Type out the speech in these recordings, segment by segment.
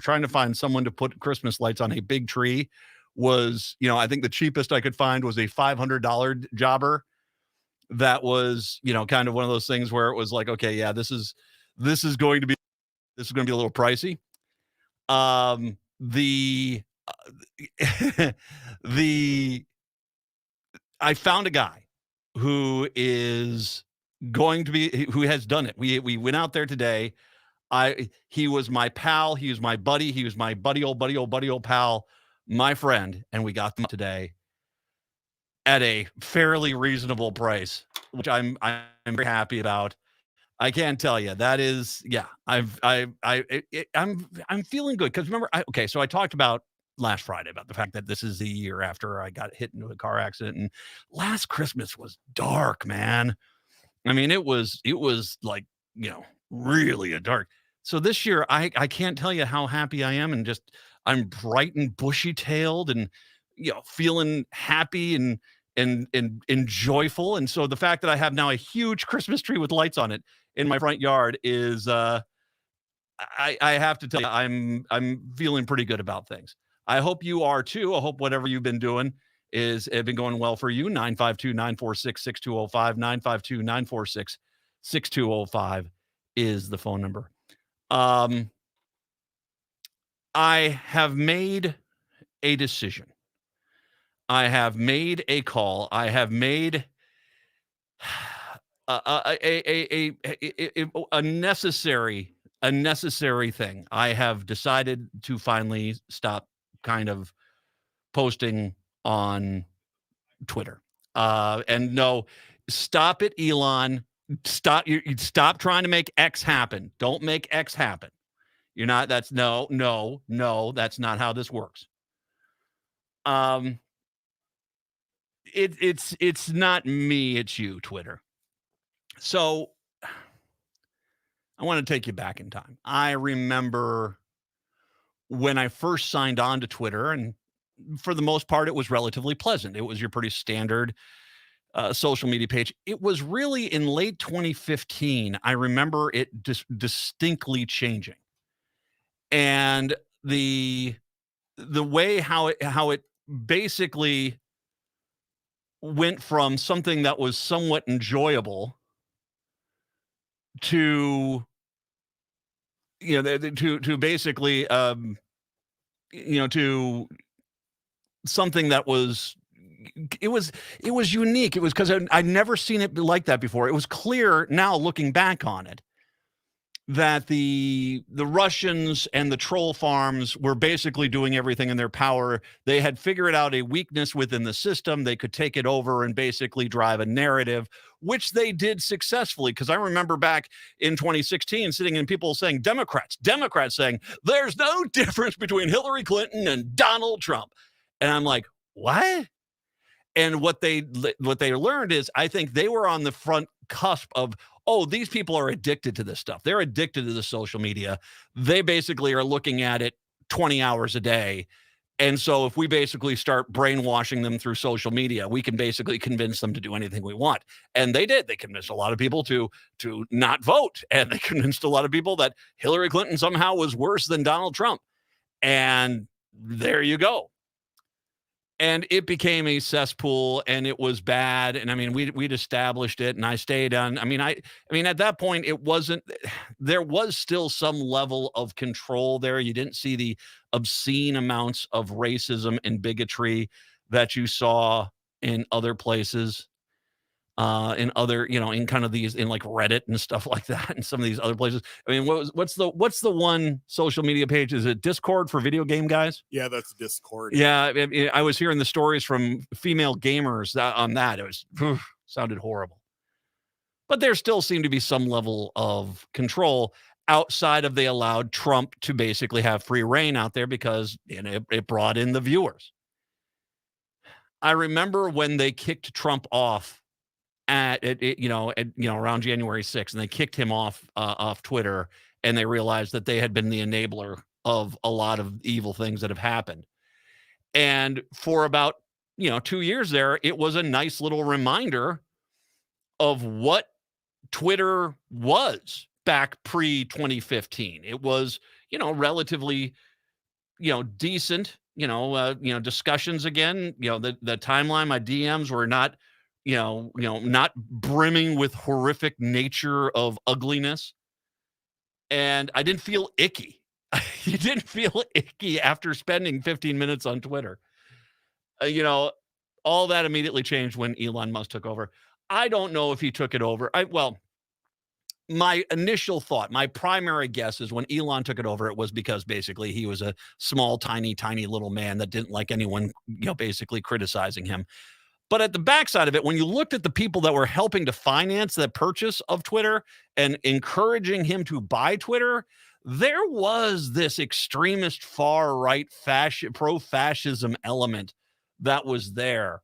trying to find someone to put Christmas lights on a big tree was, I think the cheapest I could find was a $500 jobber. That was, kind of one of those things where it was like, okay, yeah, this is going to be a little pricey. The the I found a guy who is who has done it. We went out there today. He was my pal, he was my buddy, he was my buddy old pal, my friend, and we got them today at a fairly reasonable price, which I'm very happy about. I can't tell you. That is, yeah. I'm feeling good because remember, so I talked about last Friday about the fact that this is the year after I got hit into a car accident, and last Christmas was dark, man. I mean, it was like really a dark. So this year, I can't tell you how happy I am, and just I'm bright and bushy tailed, and feeling happy and joyful. And so the fact that I have now a huge Christmas tree with lights on it in my front yard is I have to tell you, I'm feeling pretty good about things. I hope you are too. I hope whatever you've been doing is have been going well for you. 952-946-6205, 952-946-6205 is the phone number. I have made a decision. I have made a call. I have made a necessary thing. I have decided to finally stop kind of posting on Twitter. And no, stop it, Elon. Stop trying to make X happen. Don't make X happen. You're not. That's no. That's not how this works. It's not me. It's you, Twitter. So I want to take you back in time. I remember when I first signed on to Twitter, and for the most part, it was relatively pleasant. It was your pretty standard social media page. It was really in late 2015. I remember it distinctly changing, and the way how it basically went from something that was somewhat enjoyable to to basically to something that was it was unique. It was because I'd never seen it like that before. It was clear now looking back on it that the Russians and the troll farms were basically doing everything in their power. They had figured out a weakness within the system. They could take it over and basically drive a narrative, which they did successfully. Because I remember back in 2016 sitting and people saying, Democrats saying, there's no difference between Hillary Clinton and Donald Trump. And I'm like, what? And what they learned is, I think they were on the front cusp of, oh, these people are addicted to this stuff. They're addicted to the social media. They basically are looking at it 20 hours a day. And so if we basically start brainwashing them through social media, we can basically convince them to do anything we want. And they did. They convinced a lot of people to not vote. And they convinced a lot of people that Hillary Clinton somehow was worse than Donald Trump. And there you go. And it became a cesspool, and it was bad. And I mean, we'd established it, and I stayed on. I mean, at that point, it wasn't. There was still some level of control there. You didn't see the obscene amounts of racism and bigotry that you saw in other places, in other, in kind of these, in like Reddit and stuff like that, and some of these other places. I mean, what's the one social media page? Is it Discord for video game guys? Yeah, that's Discord. Yeah, I was hearing the stories from female gamers on that. It was sounded horrible. But there still seemed to be some level of control outside of they allowed Trump to basically have free reign out there because it brought in the viewers. I remember when they kicked Trump off at around January 6th, and they kicked him off Twitter, and they realized that they had been the enabler of a lot of evil things that have happened. And for about 2 years there, it was a nice little reminder of what Twitter was back pre-2015. It was relatively decent, discussions again. The timeline, my DMs were not, not brimming with horrific nature of ugliness. And I didn't feel icky. You didn't feel icky after spending 15 minutes on Twitter. Uh, you know, all that immediately changed when Elon Musk took over. I don't know if he took it over. My initial thought, my primary guess is when Elon took it over, it was because basically he was a small, tiny, tiny little man that didn't like anyone, basically criticizing him. But at the backside of it, when you looked at the people that were helping to finance the purchase of Twitter and encouraging him to buy Twitter, there was this extremist far right pro fascism element that was there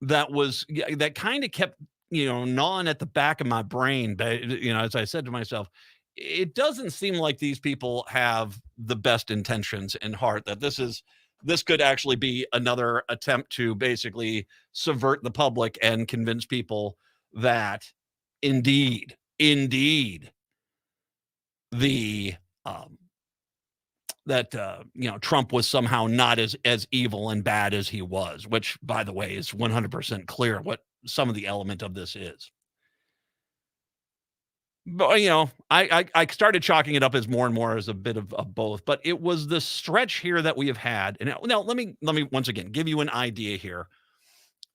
that kind of kept gnawing at the back of my brain. But as I said to myself, it doesn't seem like these people have the best intentions in heart, that this could actually be another attempt to basically subvert the public and convince people that indeed the Trump was somehow not as evil and bad as he was, which, by the way, is 100% clear what some of the element of this is. But I started chalking it up as more and more as a bit of both. But it was the stretch here that we have had, and now let me once again give you an idea here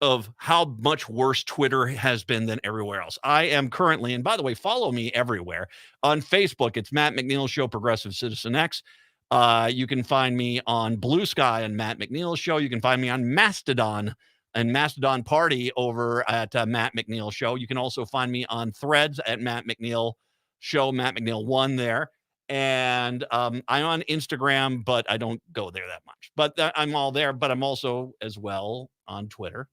of how much worse Twitter has been than everywhere else. I am currently, and by the way, follow me everywhere. On Facebook, it's Matt McNeil Show, Progressive Citizen X. You can find me on Blue Sky and Matt McNeil Show. You can find me on Mastodon and Mastodon Party over at Matt McNeil Show. You can also find me on Threads at Matt McNeil Show, Matt McNeil 1 there. And I'm on Instagram, but I don't go there that much. But I'm all there, but I'm also as well on Twitter.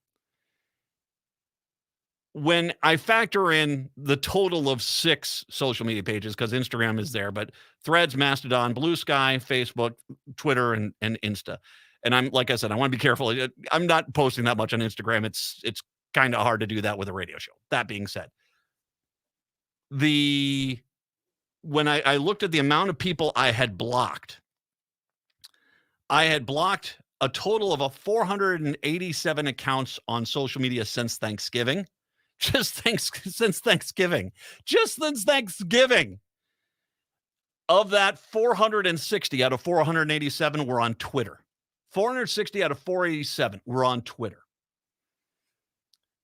When I factor in the total of 6 social media pages, because Instagram is there, but Threads, Mastodon, Blue Sky, Facebook, Twitter, and Insta. And I'm, like I said, I want to be careful. I'm not posting that much on Instagram. It's kind of hard to do that with a radio show. That being said, when I looked at the amount of people I had blocked a total of 487 accounts on social media since Thanksgiving. Since Thanksgiving. Of that, 460 out of 487 were on Twitter. 460 out of 487 were on Twitter.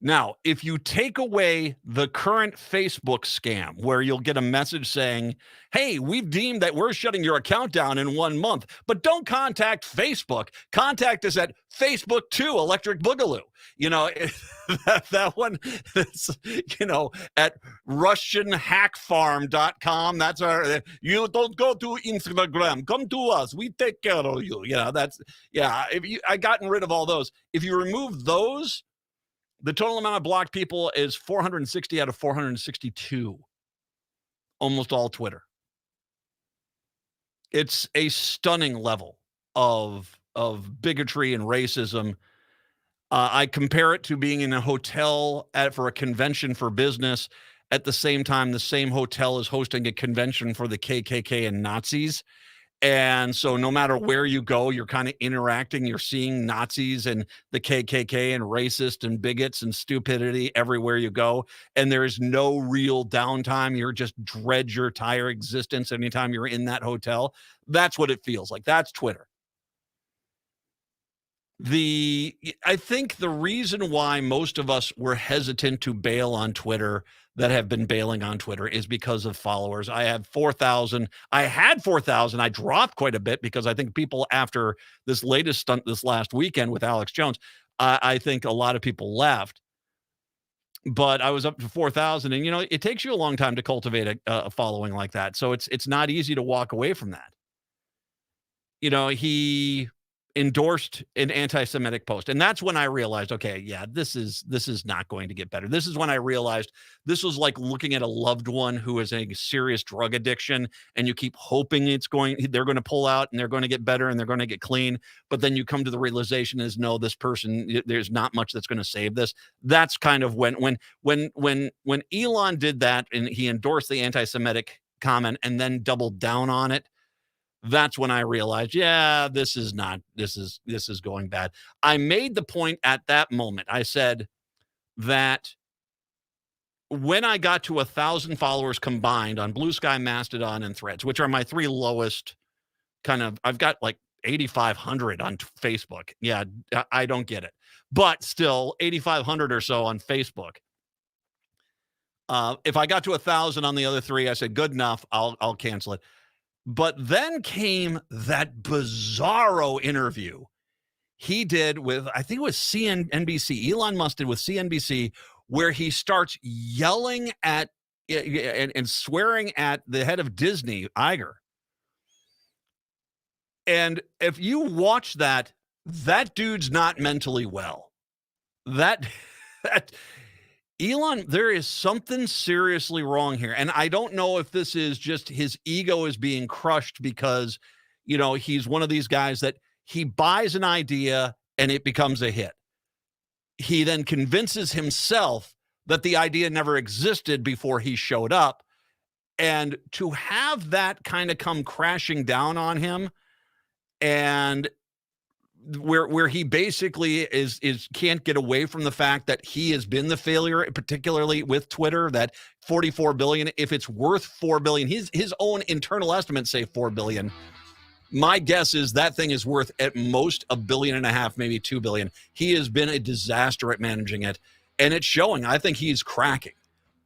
Now, if you take away the current Facebook scam where you'll get a message saying, hey, we've deemed that we're shutting your account down in 1 month, but don't contact Facebook. Contact us at Facebook 2 Electric Boogaloo. That one is, at RussianHackFarm.com. That's you don't go to Instagram. Come to us. We take care of you. I gotten rid of all those. If you remove those, the total amount of blocked people is 460 out of 462. Almost all Twitter. It's a stunning level of bigotry and racism. I compare it to being in a hotel for a convention for business. At the same time, the same hotel is hosting a convention for the KKK and Nazis. And so no matter where you go, you're kind of interacting. You're seeing Nazis and the KKK and racist and bigots and stupidity everywhere you go. And there is no real downtime. You're just dread your entire existence anytime you're in that hotel. That's what it feels like. That's Twitter. I think the reason why most of us were hesitant to bail on Twitter, that have been bailing on Twitter, is because of followers. I have 4,000. I had 4,000. I dropped quite a bit because I think people, after this latest stunt this last weekend with Alex Jones, I think a lot of people left. But I was up to 4,000, and it takes you a long time to cultivate a following like that. So it's not easy to walk away from that. He endorsed an anti-Semitic post. And that's when I realized, okay, yeah, this is not going to get better. This is when I realized this was like looking at a loved one who is in a serious drug addiction, and you keep hoping they're going to pull out and they're going to get better and they're going to get clean. But then you come to the realization is, no, this person, there's not much that's going to save this. That's kind of when Elon did that and he endorsed the anti-Semitic comment and then doubled down on it. that's when I realized, yeah, this is going bad. I made the point at that moment. I said that when I got to 1,000 followers combined on Blue Sky, Mastodon, and Threads, which are my three lowest I've got like 8,500 on Facebook. Yeah, I don't get it. But still, 8,500 or so on Facebook. If I got to 1,000 on the other three, I said, good enough, I'll cancel it. But then came that bizarro interview he did with, I think it was CNBC, Elon Musk did with CNBC, where he starts yelling at and swearing at the head of Disney, Iger. And if you watch that dude's not mentally well. That Elon, there is something seriously wrong here. And I don't know if this is just his ego is being crushed because, he's one of these guys that he buys an idea and it becomes a hit. He then convinces himself that the idea never existed before he showed up. And to have that kind of come crashing down on him, and where he basically is can't get away from the fact that he has been the failure, particularly with Twitter, that 44 billion, if it's worth 4 billion, his own internal estimates say 4 billion. My guess is that thing is worth at most $1.5 billion, maybe 2 billion. He has been a disaster at managing it, and it's showing. I think he's cracking.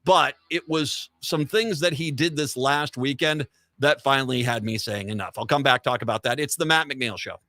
But it was some things that he did this last weekend that finally had me saying enough. I'll come back, talk about that. It's the Matt McNeil Show.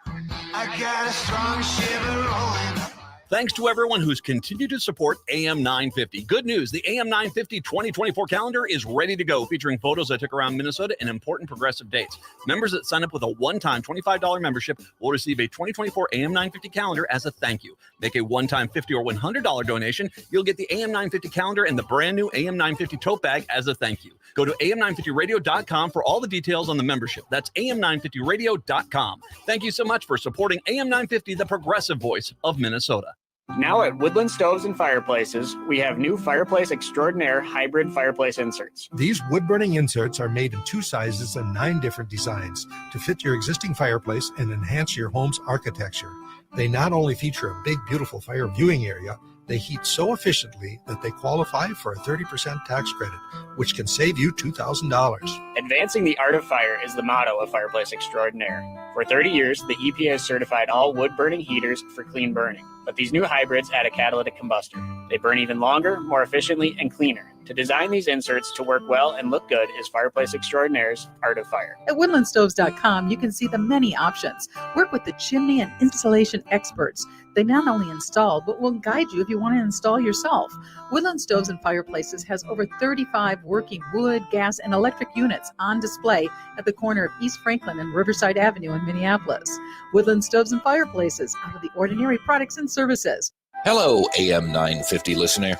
I got a strong shiver rolling up. Thanks to everyone who's continued to support AM 950. Good news, the AM 950 2024 calendar is ready to go, featuring photos that took around Minnesota and important progressive dates. Members that sign up with a one-time $25 membership will receive a 2024 AM 950 calendar as a thank you. Make a one-time $50 or $100 donation. You'll get the AM 950 calendar and the brand new AM 950 tote bag as a thank you. Go to am950radio.com for all the details on the membership. That's am950radio.com. Thank you so much for supporting AM 950, the progressive voice of Minnesota. Now at Woodland Stoves and Fireplaces, we have new Fireplace Extraordinaire hybrid fireplace inserts. These wood-burning inserts are made in 2 sizes and 9 different designs to fit your existing fireplace and enhance your home's architecture. They not only feature a big, beautiful fire viewing area, they heat so efficiently that they qualify for a 30% tax credit, which can save you $2,000. Advancing the art of fire is the motto of Fireplace Extraordinaire. For 30 years, the EPA has certified all wood-burning heaters for clean burning. But these new hybrids add a catalytic combustor. They burn even longer, more efficiently, and cleaner. To design these inserts to work well and look good is Fireplace Extraordinaire's Art of Fire. At woodlandstoves.com, you can see the many options. Work with the chimney and installation experts. They not only install, but will guide you if you want to install yourself. Woodland Stoves and Fireplaces has over 35 working wood, gas, and electric units on display at the corner of East Franklin and Riverside Avenue in Minneapolis. Woodland Stoves and Fireplaces, out of the ordinary products and services. Hello, AM 950 listener.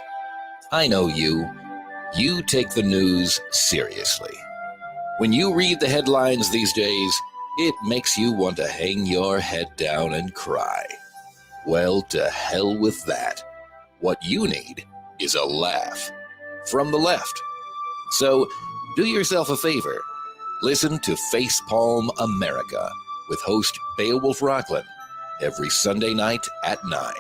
I know you. You take the news seriously. When you read the headlines these days, it makes you want to hang your head down and cry. Well, to hell with that. What you need is a laugh from the left. So, do yourself a favor. Listen to Facepalm America with host Beowulf Rockland every Sunday night at 9.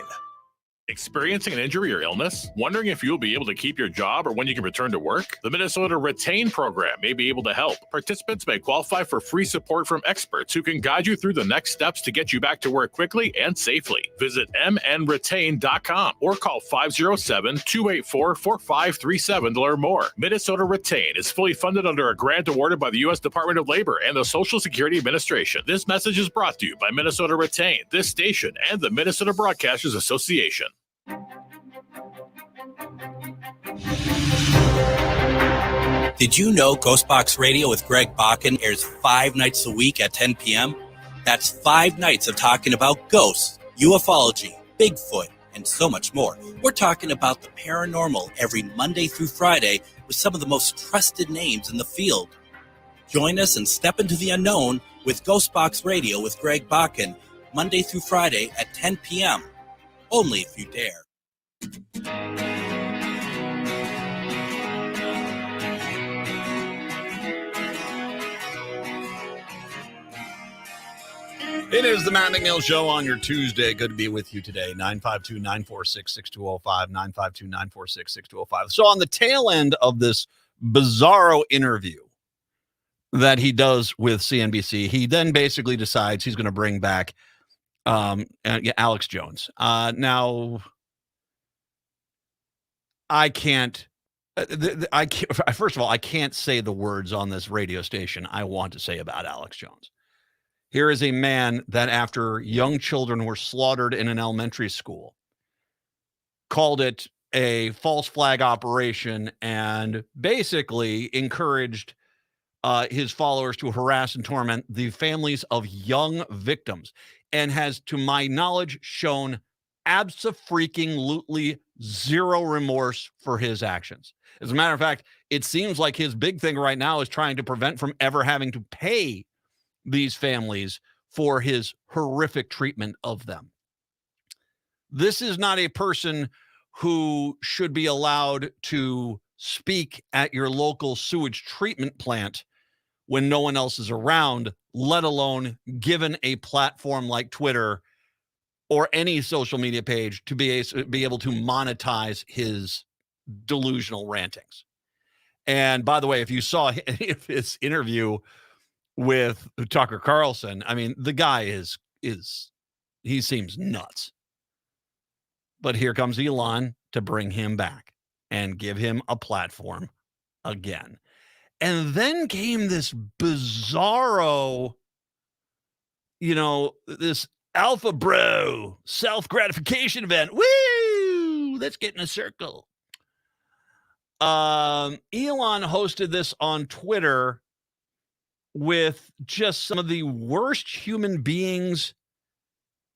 Experiencing an injury or illness? Wondering if you'll be able to keep your job or when you can return to work? The Minnesota Retain program may be able to help. Participants may qualify for free support from experts who can guide you through the next steps to get you back to work quickly and safely. Visit mnretain.com or call 507-284-4537 to learn more. Minnesota Retain is fully funded under a grant awarded by the U.S. Department of Labor and the Social Security Administration. This message is brought to you by Minnesota Retain, this station, and the Minnesota Broadcasters Association. Did you know Ghostbox Radio with Greg Bakken airs 5 nights a week at 10 p.m.? That's 5 nights of talking about ghosts, ufology, Bigfoot, and so much more. We're talking about the paranormal every Monday through Friday with some of the most trusted names in the field. Join us and step into the unknown with Ghostbox Radio with Greg Bakken, Monday through Friday at 10 p.m. Only if you dare. It is the Matt McNeil Show on your Tuesday. Good to be with you today. 952-946-6205, 952-946-6205. So on the tail end of this bizarro interview that he does with CNBC, he then basically decides he's going to bring back Alex Jones. Now, I can't. First of all, I can't say the words on this radio station I want to say about Alex Jones. Here is a man that after young children were slaughtered in an elementary school, called it a false flag operation and basically encouraged his followers to harass and torment the families of young victims, and has, to my knowledge, shown abso-freaking-lutely zero remorse for his actions. As a matter of fact, it seems like his big thing right now is trying to prevent from ever having to pay these families for his horrific treatment of them. This is not a person who should be allowed to speak at your local sewage treatment plant when no one else is around, let alone given a platform like Twitter or any social media page to be able to monetize his delusional rantings. And by the way, if you saw his interview with Tucker Carlson, I mean, the guy he seems nuts. But here comes Elon to bring him back and give him a platform again. And then came this bizarro, this alpha bro self-gratification event. Woo! Let's get in a circle. Elon hosted this on Twitter with just some of the worst human beings.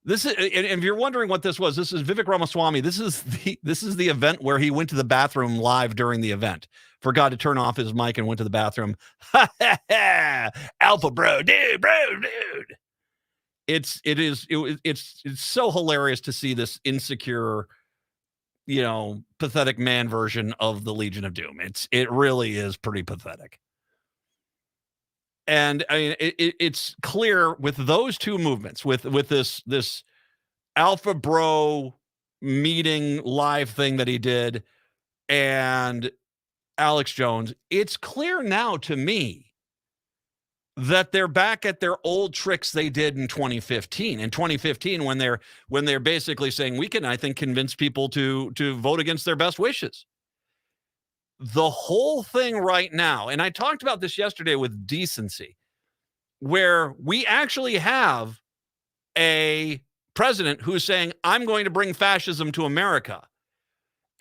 This is, and if you're wondering what this was, this is Vivek Ramaswamy. This is the event where he went to the bathroom live during the event, forgot to turn off his mic and went to the bathroom. Alpha bro, dude. It's so hilarious to see this insecure, pathetic man version of the Legion of Doom. It really is pretty pathetic. And I mean, it's clear with those two movements, with this alpha bro meeting live thing that he did, and Alex Jones, it's clear now to me that they're back at their old tricks they did in 2015. In 2015, when they're basically saying we can, I think, convince people to vote against their best wishes. The whole thing right now, and I talked about this yesterday with Decency, where we actually have a president who's saying, I'm going to bring fascism to America.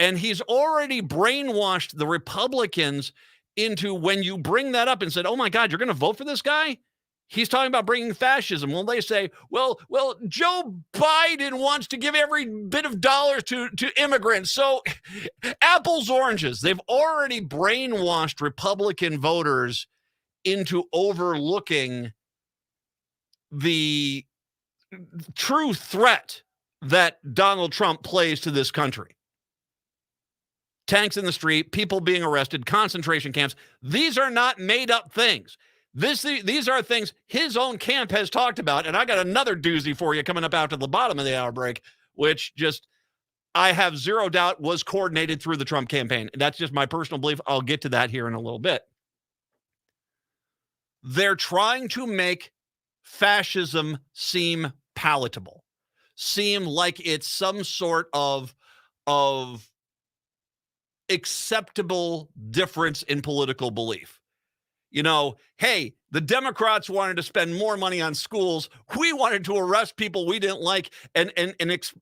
And he's already brainwashed the Republicans into, when you bring that up and said, oh my God, you're going to vote for this guy? He's talking about bringing fascism. Well, they say, well, Joe Biden wants to give every bit of dollars to immigrants. So apples, oranges. They've already brainwashed Republican voters into overlooking the true threat that Donald Trump plays to this country. Tanks in the street, people being arrested, concentration camps. These are not made up things. These are things his own camp has talked about. And I got another doozy for you coming up after the bottom of the hour break, which just, I have zero doubt was coordinated through the Trump campaign. That's just my personal belief. I'll get to that here in a little bit. They're trying to make fascism seem palatable, seem like it's some sort of acceptable difference in political belief. Hey, the Democrats wanted to spend more money on schools. We wanted to arrest people we didn't like and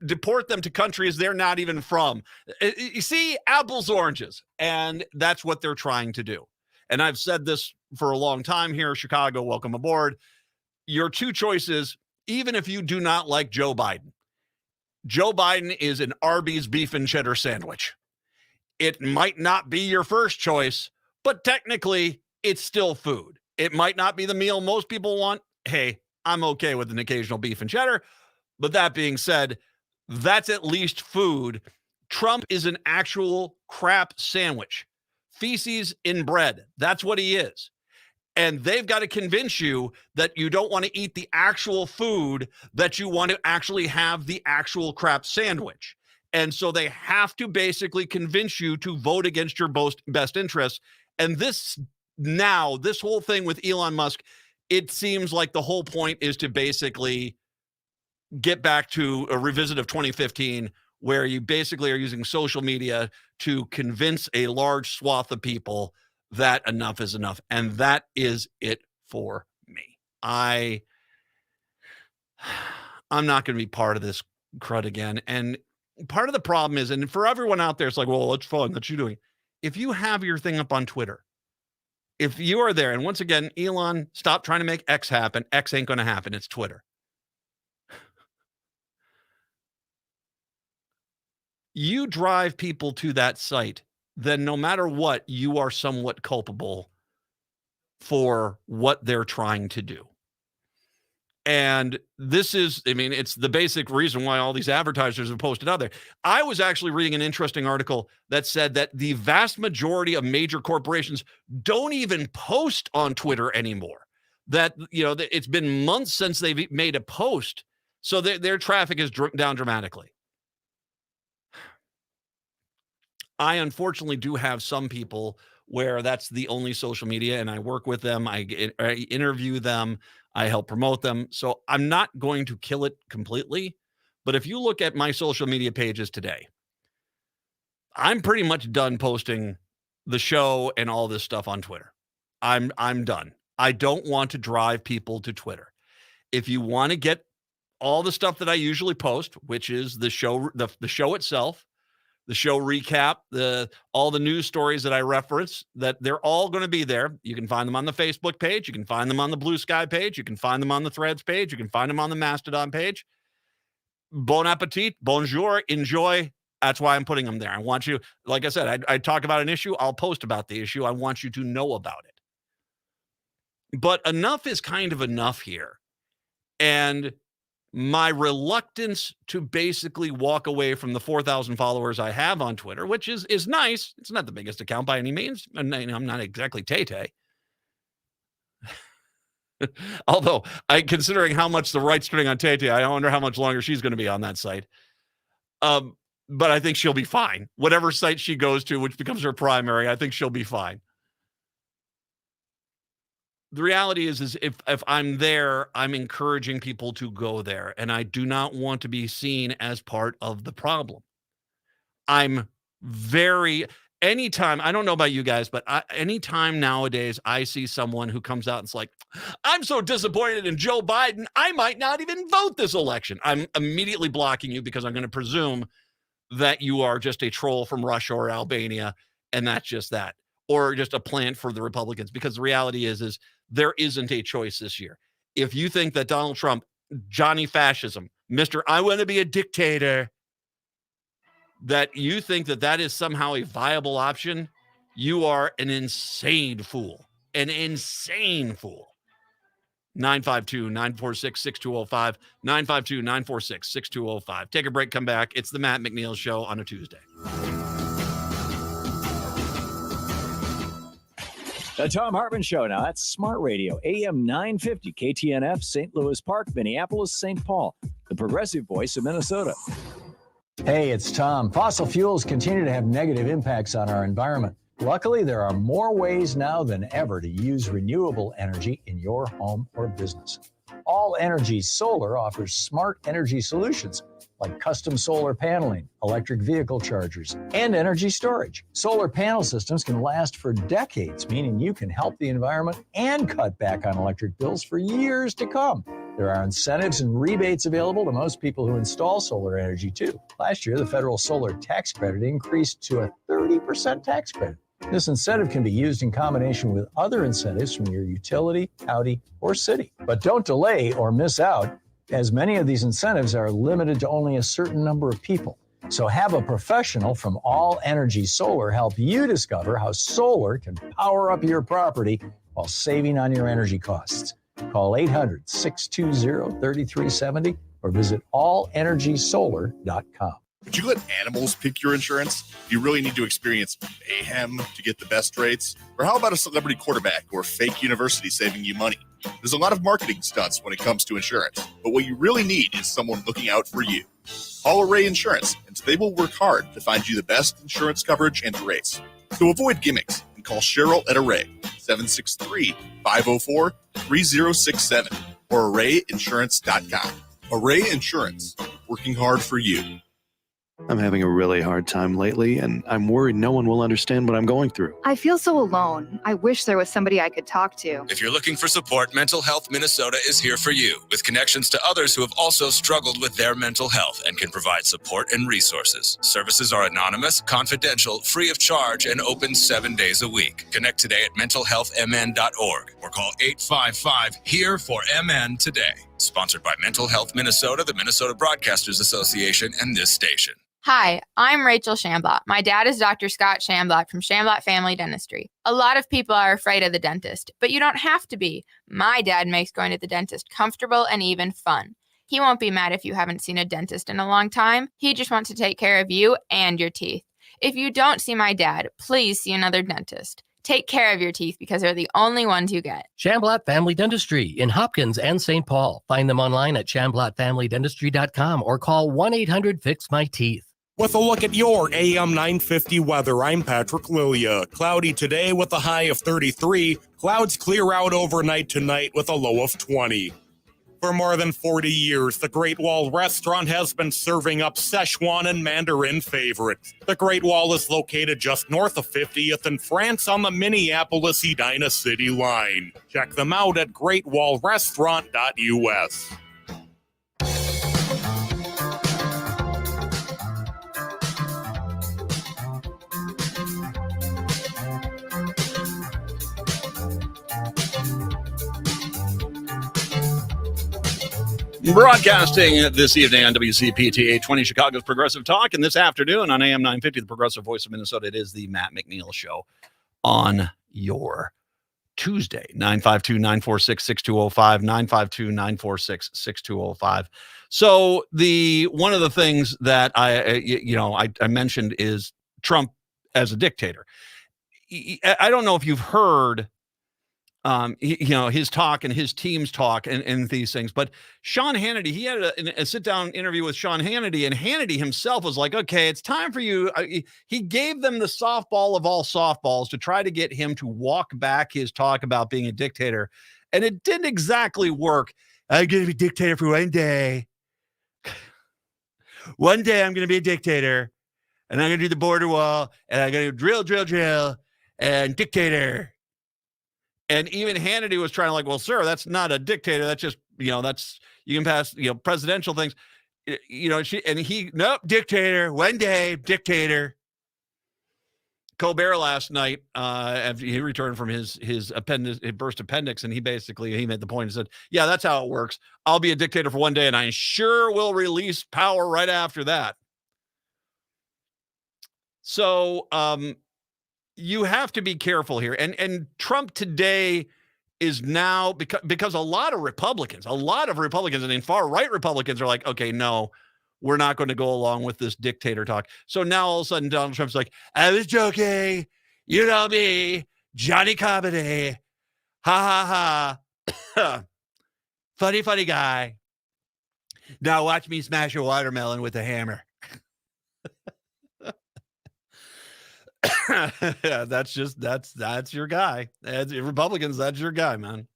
deport them to countries they're not even from. You see, apples, oranges. And that's what they're trying to do. And I've said this for a long time here. Chicago, welcome aboard. Your two choices, even if you do not like Joe Biden. Joe Biden is an Arby's beef and cheddar sandwich. It might not be your first choice, but technically it's still food. It might not be the meal most people want. Hey, I'm okay with an occasional beef and cheddar. But that being said, that's at least food. Trump is an actual crap sandwich. Feces in bread. That's what he is. And they've got to convince you that you don't want to eat the actual food, that you want to actually have the actual crap sandwich. And so they have to basically convince you to vote against your best interests. And this whole thing with Elon Musk, it seems like the whole point is to basically get back to a revisit of 2015, where you basically are using social media to convince a large swath of people that enough is enough. And that is it for me. I'm not going to be part of this crud again. And part of the problem is, and for everyone out there, it's like, well, it's fun. That's you doing. If you have your thing up on Twitter, if you are there, and once again, Elon, stop trying to make X happen. X ain't going to happen. It's Twitter. You drive people to that site, then no matter what, you are somewhat culpable for what they're trying to do. And this is, I mean, it's the basic reason why all these advertisers have posted out there. I was actually reading an interesting article that said that the vast majority of major corporations don't even post on Twitter anymore. That, you know, it's been months since they've made a post. So their traffic is down dramatically. I unfortunately do have some people where that's the only social media, and I work with them. I interview them. I help promote them. So I'm not going to kill it completely. But if you look at my social media pages today, I'm pretty much done posting the show and all this stuff on Twitter. I'm done. I don't want to drive people to Twitter. If you want to get all the stuff that I usually post, which is the show, the show itself, the show recap, all the news stories that I reference, that they're all going to be there. You can find them on the Facebook page. You can find them on the Blue Sky page. You can find them on the Threads page. You can find them on the Mastodon page. Bon appetit, bonjour, enjoy. That's why I'm putting them there. I want you, like I said, I talk about an issue. I'll post about the issue. I want you to know about it. But enough is kind of enough here. And my reluctance to basically walk away from the 4,000 followers I have on Twitter, which is nice. It's not the biggest account by any means. And I'm not exactly Tay-Tay. Although, considering how much the right's turning on Tay-Tay, I wonder how much longer she's going to be on that site. But I think she'll be fine. Whatever site she goes to, which becomes her primary, I think she'll be fine. The reality is if I'm there, I'm encouraging people to go there, and I do not want to be seen as part of the problem. Anytime, I don't know about you guys, but anytime nowadays I see someone who comes out and it's like, I'm so disappointed in Joe Biden, I might not even vote this election. I'm immediately blocking you because I'm going to presume that you are just a troll from Russia or Albania, and that's just that. Or just a plant for the Republicans, because the reality is there isn't a choice this year. If you think that Donald Trump, Johnny Fascism, Mr. I want to be a dictator, that you think that is somehow a viable option, you are an insane fool. An insane fool. 952-946-6205. 952-946-6205. Take a break, come back. It's the Matt McNeil Show on a Tuesday. The Tom Hartman Show. Now, that's Smart Radio, AM 950, KTNF, St. Louis Park, Minneapolis, St. Paul, the progressive voice of Minnesota. Hey, it's Tom. Fossil fuels continue to have negative impacts on our environment. Luckily, there are more ways now than ever to use renewable energy in your home or business. All Energy Solar offers smart energy solutions like custom solar paneling, electric vehicle chargers, and energy storage. Solar panel systems can last for decades, meaning you can help the environment and cut back on electric bills for years to come. There are incentives and rebates available to most people who install solar energy, too. Last year, the federal solar tax credit increased to a 30% tax credit. This incentive can be used in combination with other incentives from your utility, county, or city. But don't delay or miss out, as many of these incentives are limited to only a certain number of people. So have a professional from All Energy Solar help you discover how solar can power up your property while saving on your energy costs. Call 800-620-3370 or visit allenergysolar.com. Would you let animals pick your insurance? Do you really need to experience mayhem to get the best rates? Or how about a celebrity quarterback or fake university saving you money? There's a lot of marketing stunts when it comes to insurance, but what you really need is someone looking out for you. Call Array Insurance, and they will work hard to find you the best insurance coverage and rates. So avoid gimmicks and call Cheryl at Array, 763-504-3067, or arrayinsurance.com. Array Insurance, working hard for you. I'm having a really hard time lately, and I'm worried no one will understand what I'm going through. I feel so alone. I wish there was somebody I could talk to. If you're looking for support, Mental Health Minnesota is here for you, with connections to others who have also struggled with their mental health and can provide support and resources. Services are anonymous, confidential, free of charge, and open 7 days a week. Connect today at mentalhealthmn.org or call 855-HERE-FOR-MN today. Sponsored by Mental Health Minnesota, the Minnesota Broadcasters Association, and this station. Hi, I'm Rachel Shamblatt. My dad is Dr. Scott Shamblatt from Shamblatt Family Dentistry. A lot of people are afraid of the dentist, but you don't have to be. My dad makes going to the dentist comfortable and even fun. He won't be mad if you haven't seen a dentist in a long time. He just wants to take care of you and your teeth. If you don't see my dad, please see another dentist. Take care of your teeth because they're the only ones you get. Shamblatt Family Dentistry in Hopkins and St. Paul. Find them online at shamblattfamilydentistry.com or call 1-800-FIX-MY-TEETH. With a look at your AM 950 weather, I'm Patrick Lilia. Cloudy today with a high of 33. Clouds clear out overnight tonight with a low of 20. For more than 40 years, the Great Wall Restaurant has been serving up Szechuan and Mandarin favorites. The Great Wall is located just north of 50th in France on the Minneapolis-Edina City line. Check them out at greatwallrestaurant.us. Broadcasting this evening on WCPT 820 Chicago's Progressive Talk, and this afternoon on AM 950, the Progressive Voice of Minnesota, it is the Matt McNeil Show on your Tuesday, 952-946-6205, 952-946-6205. So one of the things that I mentioned is Trump as a dictator. I don't know if you've heard his talk and his team's talk and these things. But Sean Hannity, he had a sit-down interview with Sean Hannity, and Hannity himself was like, okay, it's time for you. He gave them the softball of all softballs to try to get him to walk back his talk about being a dictator. And it didn't exactly work. I'm going to be dictator for one day. One day I'm going to be a dictator, and I'm going to do the border wall, and I'm going to drill, and dictator. And even Hannity was trying to well, sir, that's not a dictator. That's just, that's, you can pass, presidential things, nope, dictator, one day, dictator. Colbert last night, after he returned from his burst appendix, and he made the point and said, yeah, that's how it works. I'll be a dictator for one day, and I sure will release power right after that. So, you have to be careful here. And Trump today is now, because a lot of Republicans, and far-right Republicans are like, okay, no, we're not going to go along with this dictator talk. So now all of a sudden Donald Trump's like, I was joking. You know me, Johnny Comedy. Ha, ha, ha. Funny guy. Now watch me smash a watermelon with a hammer. Yeah, that's your guy. Republicans, that's your guy, man.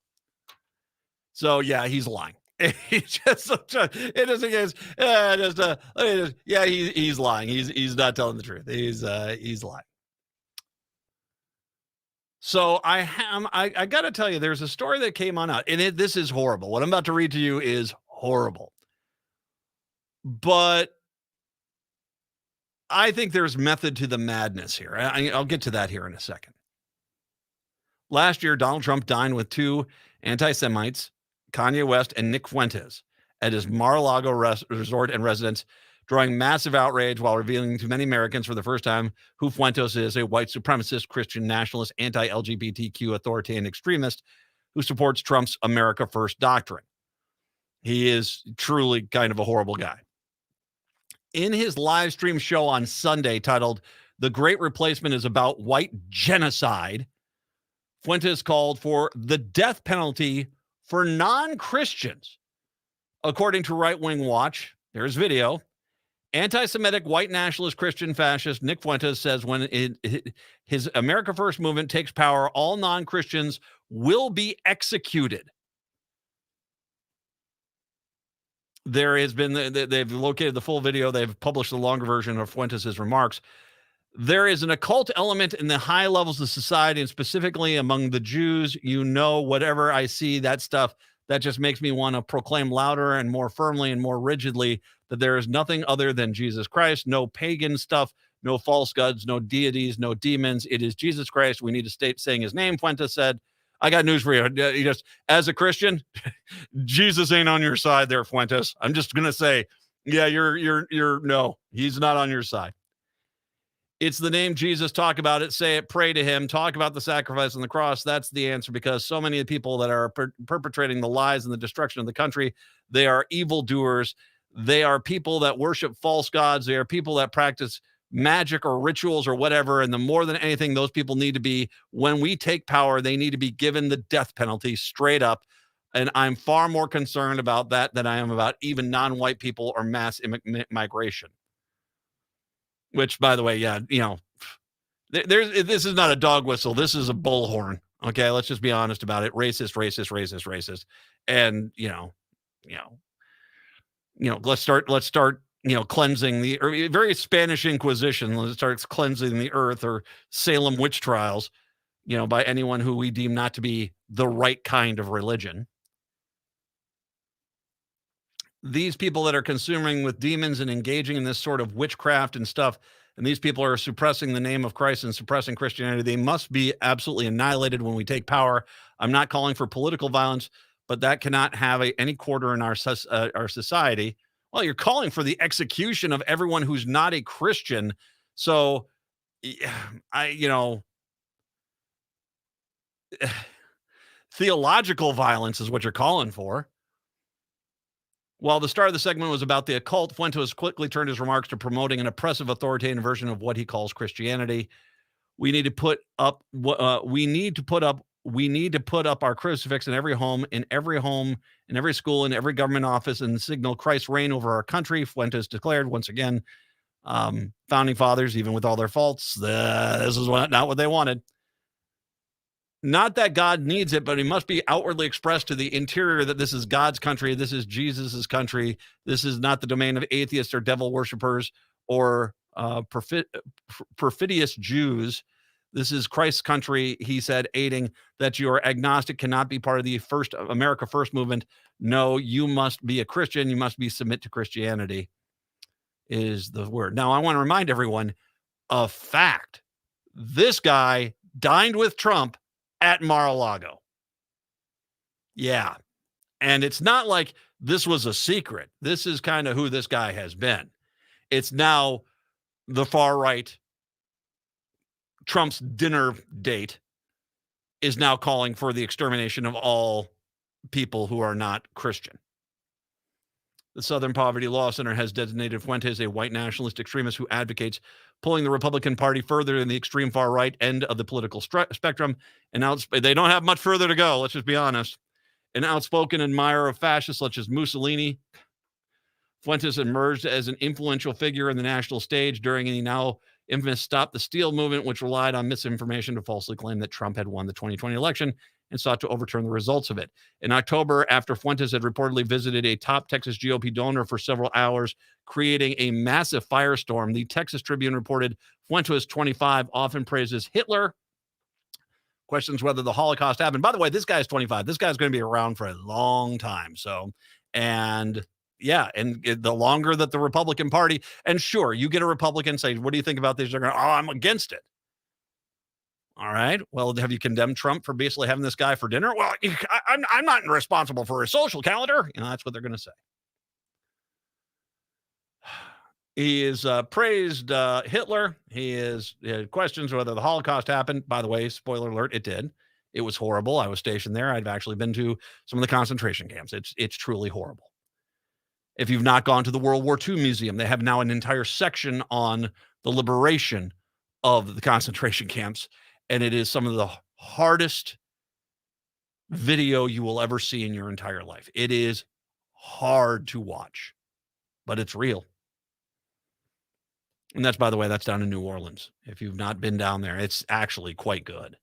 So yeah, he's lying. He's lying. He's not telling the truth. He's lying. So I got to tell you, there's a story that came on out, and this is horrible. What I'm about to read to you is horrible, but I think there's method to the madness here. I'll get to that here in a second. Last year, Donald Trump dined with two anti-Semites, Kanye West and Nick Fuentes, at his Mar-a-Lago resort and residence, drawing massive outrage while revealing to many Americans for the first time who Fuentes is: a white supremacist, Christian nationalist, anti-LGBTQ authoritarian extremist who supports Trump's America First doctrine. He is truly kind of a horrible guy. in his live stream show on Sunday titled "The Great Replacement is About White Genocide," Fuentes called for the death penalty for non-Christians. According to Right Wing Watch, there's video. Anti-Semitic, white nationalist, Christian fascist Nick Fuentes says when his America First movement takes power, all non-Christians will be executed. There has been, they've located the full video. They've published the longer version of Fuentes' remarks. There is an occult element in the high levels of society, and specifically among the Jews. Whatever I see, that stuff, that just makes me want to proclaim louder and more firmly and more rigidly that there is nothing other than Jesus Christ, no pagan stuff, no false gods, no deities, no demons. It is Jesus Christ. We need to stay saying his name, Fuentes said. I got news for you. Just as a Christian, Jesus ain't on your side there, Fuentes. I'm just going to say, yeah, no, he's not on your side. It's the name Jesus. Talk about it. Say it. Pray to him. Talk about the sacrifice on the cross. That's the answer, because so many of the people that are perpetrating the lies and the destruction of the country, they are evildoers. They are people that worship false gods. They are people that practice magic or rituals or whatever. And the more than anything, those people need to be, when we take power, they need to be given the death penalty straight up. And I'm far more concerned about that than I am about even non-white people or mass migration. Which, by the way, yeah, this is not a dog whistle. This is a bullhorn. Okay, let's just be honest about it. Racist. And let's start cleansing the very Spanish Inquisition. Let's start cleansing the earth, or Salem witch trials, by anyone who we deem not to be the right kind of religion. These people that are consuming with demons and engaging in this sort of witchcraft and stuff, and these people are suppressing the name of Christ and suppressing Christianity, they must be absolutely annihilated when we take power. I'm not calling for political violence, but that cannot have any quarter in our society. Well, you're calling for the execution of everyone who's not a Christian. So, theological violence is what you're calling for. While the start of the segment was about the occult, Fuentes quickly turned his remarks to promoting an oppressive, authoritarian version of what he calls Christianity. We need to put up our crucifix in every home, in every school, in every government office, and signal Christ's reign over our country. Fuentes declared once again, founding fathers, even with all their faults, this is not what they wanted. Not that God needs it, but it must be outwardly expressed to the interior that this is God's country. This is Jesus's country. This is not the domain of atheists or devil worshipers or perfidious Jews. This is Christ's country, he said, aiding that you are agnostic, cannot be part of the first America First movement. No, you must be a Christian. You must submit to Christianity is the word. Now, I want to remind everyone of fact. This guy dined with Trump at Mar-a-Lago. Yeah. And it's not like this was a secret. This is kind of who this guy has been. It's now the far right. Trump's dinner date is now calling for the extermination of all people who are not Christian. The Southern Poverty Law Center has designated Fuentes a white nationalist extremist who advocates pulling the Republican Party further in the extreme far right end of the political spectrum. And they don't have much further to go, let's just be honest. An outspoken admirer of fascists such as Mussolini, Fuentes emerged as an influential figure in the national stage during the now infamous Stop the Steal movement, which relied on misinformation to falsely claim that Trump had won the 2020 election and sought to overturn the results of it. In October, after Fuentes had reportedly visited a top Texas GOP donor for several hours, creating a massive firestorm, the Texas Tribune reported Fuentes, 25, often praises Hitler, questions whether the Holocaust happened. By the way, this guy's 25. This guy's going to be around for a long time. And the longer that the Republican Party, and sure, you get a Republican say, what do you think about this? They're going, I'm against it. All right. Well, have you condemned Trump for basically having this guy for dinner? Well, I'm not responsible for his social calendar. That's what they're going to say. He is praised Hitler. He questions whether the Holocaust happened. By the way, spoiler alert, it did. It was horrible. I was stationed there. I've actually been to some of the concentration camps. It's truly horrible. If you've not gone to the World War II Museum, they have now an entire section on the liberation of the concentration camps, and it is some of the hardest video you will ever see in your entire life. It is hard to watch, but it's real. And that's, by the way, that's down in New Orleans. If you've not been down there, it's actually quite good.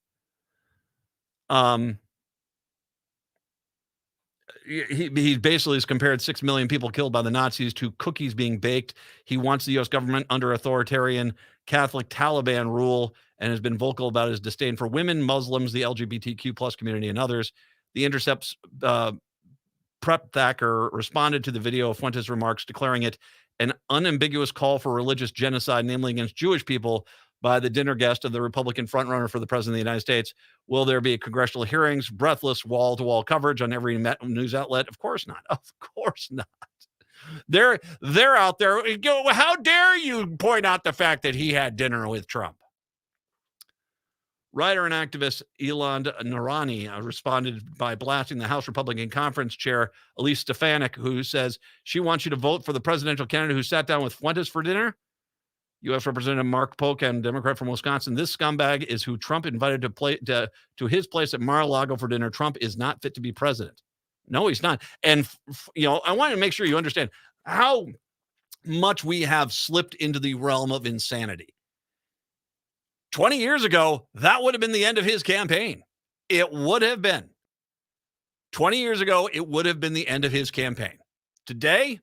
He basically has compared 6 million people killed by the Nazis to cookies being baked. He wants the U.S. government under authoritarian Catholic Taliban rule and has been vocal about his disdain for women, Muslims, the LGBTQ plus community, and others. The Intercept's Prep Thacker responded to the video of Fuentes' remarks, declaring it an unambiguous call for religious genocide, namely against Jewish people, by the dinner guest of the Republican frontrunner for the president of the United States. Will there be congressional hearings, breathless wall-to-wall coverage on every news outlet? Of course not. Of course not. They're out there. How dare you point out the fact that he had dinner with Trump? Writer and activist Ilan Narani responded by blasting the House Republican Conference Chair Elise Stefanik, who says she wants you to vote for the presidential candidate who sat down with Fuentes for dinner. U.S. Representative Mark Pocan, Democrat from Wisconsin. This scumbag is who Trump invited to his place at Mar-a-Lago for dinner. Trump is not fit to be president. No, he's not. And, I want to make sure you understand how much we have slipped into the realm of insanity. 20 years ago, that would have been the end of his campaign. It would have been. 20 years ago, it would have been the end of his campaign. Today,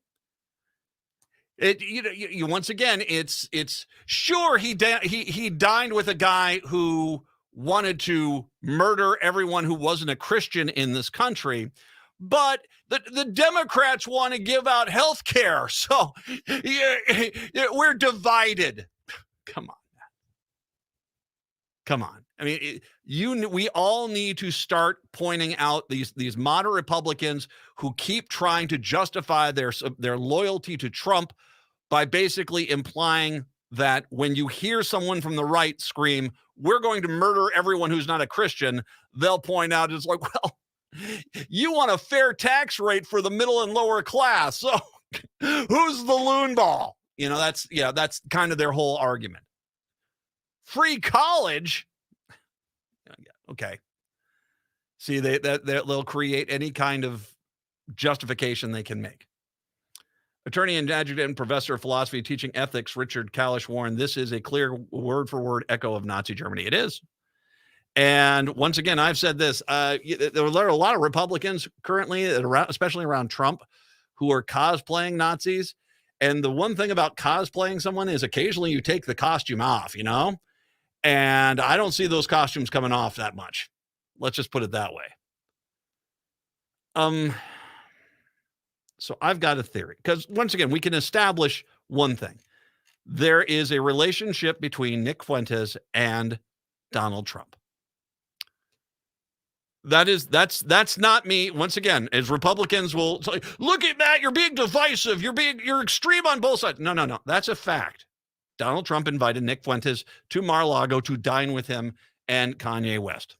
once again, it's sure he dined with a guy who wanted to murder everyone who wasn't a Christian in this country, but the Democrats want to give out health care, so we're divided. Come on. I mean, we all need to start pointing out these moderate Republicans who keep trying to justify their loyalty to Trump by basically implying that when you hear someone from the right scream, we're going to murder everyone who's not a Christian, they'll point out, it's like, well, you want a fair tax rate for the middle and lower class. So who's the loon ball? That's kind of their whole argument. Free college. Okay. See, they'll create any kind of justification they can make. Attorney and adjunct and professor of philosophy teaching ethics, Richard Kalish, warned this is a clear word-for-word echo of Nazi Germany. It is. And once again, I've said this. There are a lot of Republicans currently, especially around Trump, who are cosplaying Nazis. And the one thing about cosplaying someone is occasionally you take the costume off, And I don't see those costumes coming off that much. Let's just put it that way. So I've got a theory, because once again, we can establish one thing. There is a relationship between Nick Fuentes and Donald Trump. That's not me. Once again, as Republicans will say, look at that, you're being divisive, you're extreme on both sides. No. That's a fact. Donald Trump invited Nick Fuentes to Mar-a-Lago to dine with him and Kanye West.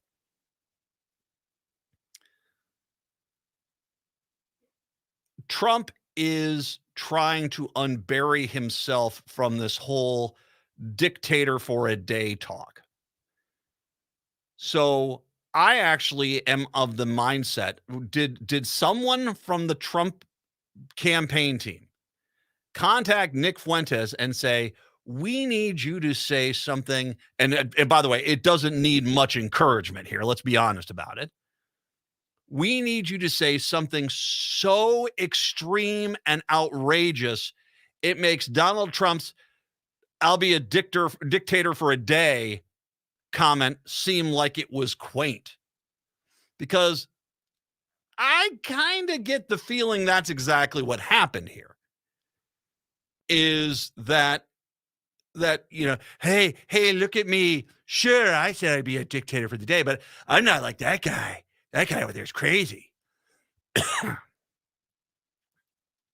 Trump is trying to unbury himself from this whole dictator for a day talk. So I actually am of the mindset, did someone from the Trump campaign team contact Nick Fuentes and say, we need you to say something, and by the way, it doesn't need much encouragement here. Let's be honest about it. We need you to say something so extreme and outrageous, it makes Donald Trump's "I'll be a dictator for a day" comment seem like it was quaint. Because I kind of get the feeling that's exactly what happened here. Is that hey, look at me. Sure, I said I'd be a dictator for the day, but I'm not like that guy. That guy over there is crazy.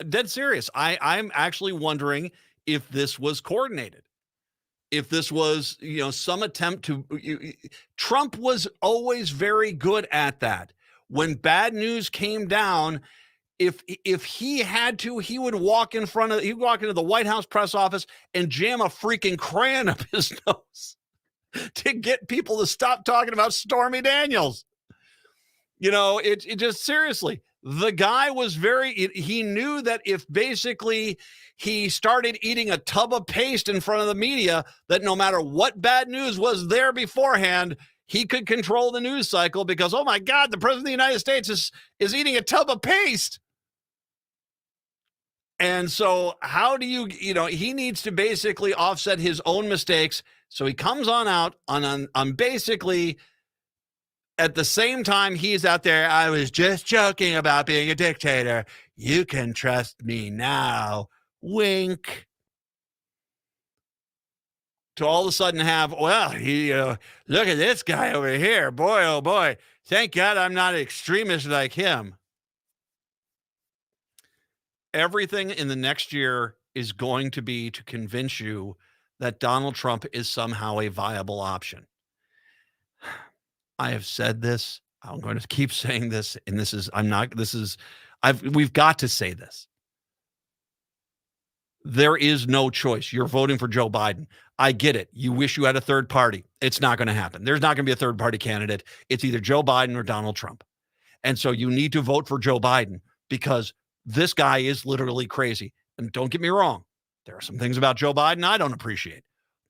Dead serious. I'm actually wondering if this was coordinated. If this was, some attempt to... Trump was always very good at that. When bad news came down, if he had to, he would walk into the White House press office and jam a freaking crayon up his nose to get people to stop talking about Stormy Daniels. It just, seriously, the guy was he knew that if basically he started eating a tub of paste in front of the media, that no matter what bad news was there beforehand, he could control the news cycle because, oh my God, the president of the United States is eating a tub of paste. And so how do he needs to basically offset his own mistakes. So he comes on out on basically at the same time he's out there. I was just joking about being a dictator. You can trust me now. Wink. To all of a sudden have, look at this guy over here. Boy, oh boy. Thank God I'm not an extremist like him. Everything in the next year is going to be to convince you that Donald Trump is somehow a viable option. I have said this. I'm going to keep saying this. And we've got to say this. There is no choice. You're voting for Joe Biden. I get it. You wish you had a third party. It's not going to happen. There's not going to be a third party candidate. It's either Joe Biden or Donald Trump. And so you need to vote for Joe Biden because this guy is literally crazy. And don't get me wrong. There are some things about Joe Biden I don't appreciate.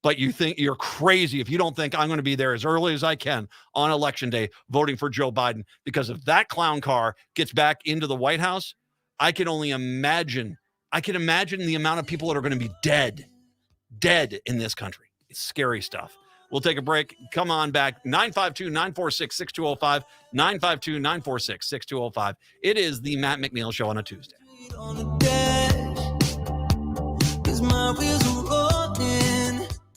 But you think you're crazy if you don't think I'm going to be there as early as I can on Election Day voting for Joe Biden. Because if that clown car gets back into the White House, I can imagine the amount of people that are going to be dead in this country. It's scary stuff. We'll take a break. Come on back. 952-946-6205. 952-946-6205. It is the Matt McNeil Show on a Tuesday.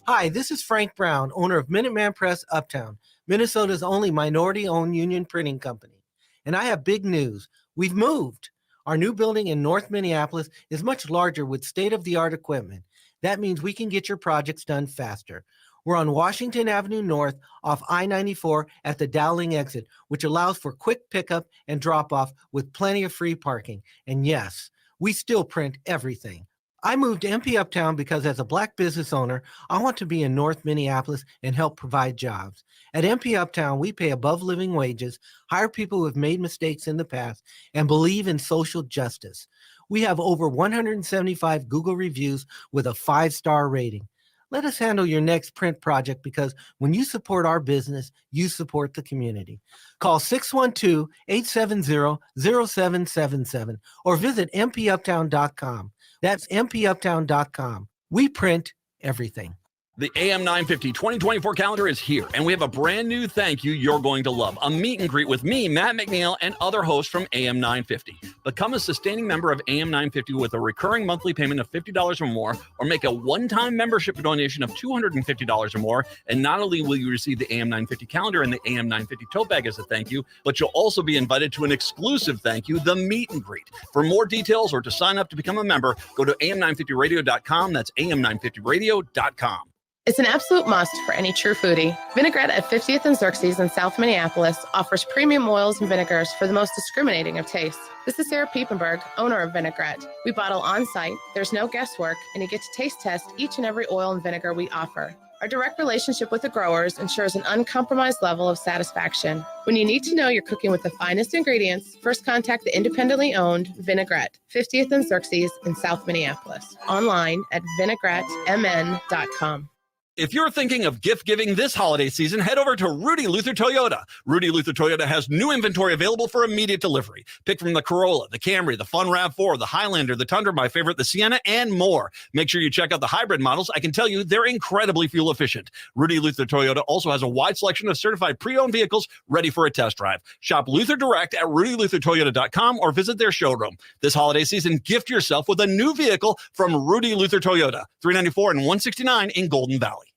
Hi, this is Frank Brown, owner of Minuteman Press Uptown, Minnesota's only minority-owned union printing company. And I have big news. We've moved. Our new building in North Minneapolis is much larger with state-of-the-art equipment. That means we can get your projects done faster. We're on Washington Avenue North off I-94 at the Dowling exit, which allows for quick pickup and drop-off with plenty of free parking. And yes, we still print everything. I moved to MP Uptown because as a Black business owner, I want to be in North Minneapolis and help provide jobs. At MP Uptown, we pay above living wages, hire people who have made mistakes in the past, and believe in social justice. We have over 175 Google reviews with a 5-star rating. Let us handle your next print project because when you support our business, you support the community. Call 612-870-0777 or visit mpuptown.com. That's mpuptown.com. We print everything. The AM 950 2024 calendar is here, and we have a brand new thank you you're going to love. A meet and greet with me, Matt McNeil, and other hosts from AM 950. Become a sustaining member of AM 950 with a recurring monthly payment of $50 or more, or make a one-time membership donation of $250 or more. And not only will you receive the AM 950 calendar and the AM 950 tote bag as a thank you, but you'll also be invited to an exclusive thank you, the meet and greet. For more details or to sign up to become a member, go to am950radio.com. That's am950radio.com. It's an absolute must for any true foodie. Vinaigrette at 50th and Xerxes in South Minneapolis offers premium oils and vinegars for the most discriminating of tastes. This is Sarah Piepenberg, owner of Vinaigrette. We bottle on site, there's no guesswork, and you get to taste test each and every oil and vinegar we offer. Our direct relationship with the growers ensures an uncompromised level of satisfaction. When you need to know you're cooking with the finest ingredients, first contact the independently owned Vinaigrette, 50th and Xerxes in South Minneapolis. Online at vinaigrettemn.com. If you're thinking of gift giving this holiday season, head over to Rudy Luther Toyota. Rudy Luther Toyota has new inventory available for immediate delivery. Pick from the Corolla, the Camry, the Fun RAV4, the Highlander, the Tundra, my favorite, the Sienna, and more. Make sure you check out the hybrid models. I can tell you they're incredibly fuel efficient. Rudy Luther Toyota also has a wide selection of certified pre-owned vehicles ready for a test drive. Shop Luther Direct at rudyluthertoyota.com or visit their showroom. This holiday season, gift yourself with a new vehicle from Rudy Luther Toyota, 394 and 169 in Golden Valley.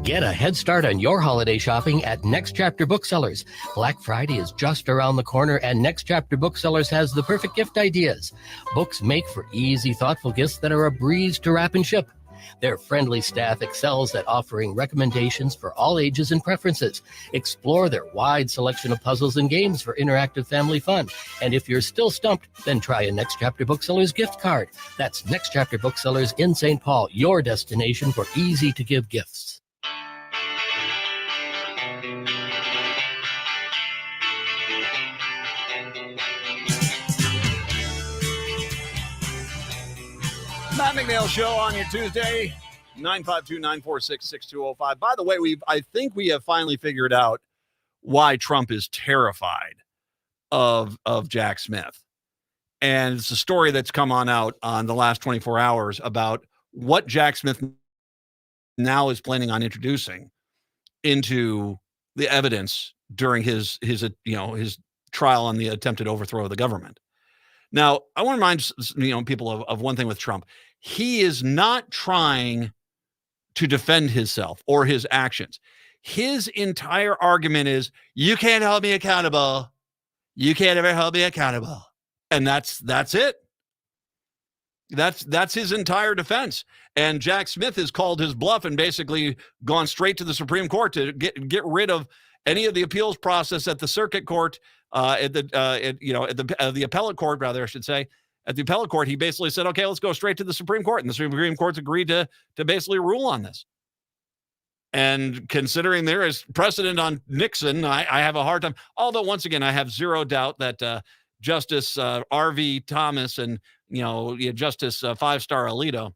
Get a head start on your holiday shopping at Next Chapter Booksellers. Black Friday is just around the corner, and Next Chapter Booksellers has the perfect gift ideas. Books make for easy, thoughtful gifts that are a breeze to wrap and ship. Their friendly staff excels at offering recommendations for all ages and preferences. Explore their wide selection of puzzles and games for interactive family fun. And if you're still stumped, then try a Next Chapter Booksellers gift card. That's Next Chapter Booksellers in St. Paul, your destination for easy-to-give gifts. Matt McNeil Show on your Tuesday, 952-946-6205. By the way, I think we have finally figured out why Trump is terrified of Jack Smith. And it's a story that's come on out on the last 24 hours about what Jack Smith now is planning on introducing into the evidence during his trial on the attempted overthrow of the government. Now, I want to remind people of one thing with Trump. He is not trying to defend himself or his actions. His entire argument is, you can't hold me accountable. You can't ever hold me accountable. And that's it. That's his entire defense. And Jack Smith has called his bluff and basically gone straight to the Supreme Court to get rid of any of the appeals process at the circuit court, at the appellate court, rather, I should say. At the appellate court, he basically said, okay, let's go straight to the Supreme Court. And the Supreme Court's agreed to basically rule on this. And considering there is precedent on Nixon, I have a hard time. Although, once again, I have zero doubt that Justice R.V. Thomas and, Justice Five-Star Alito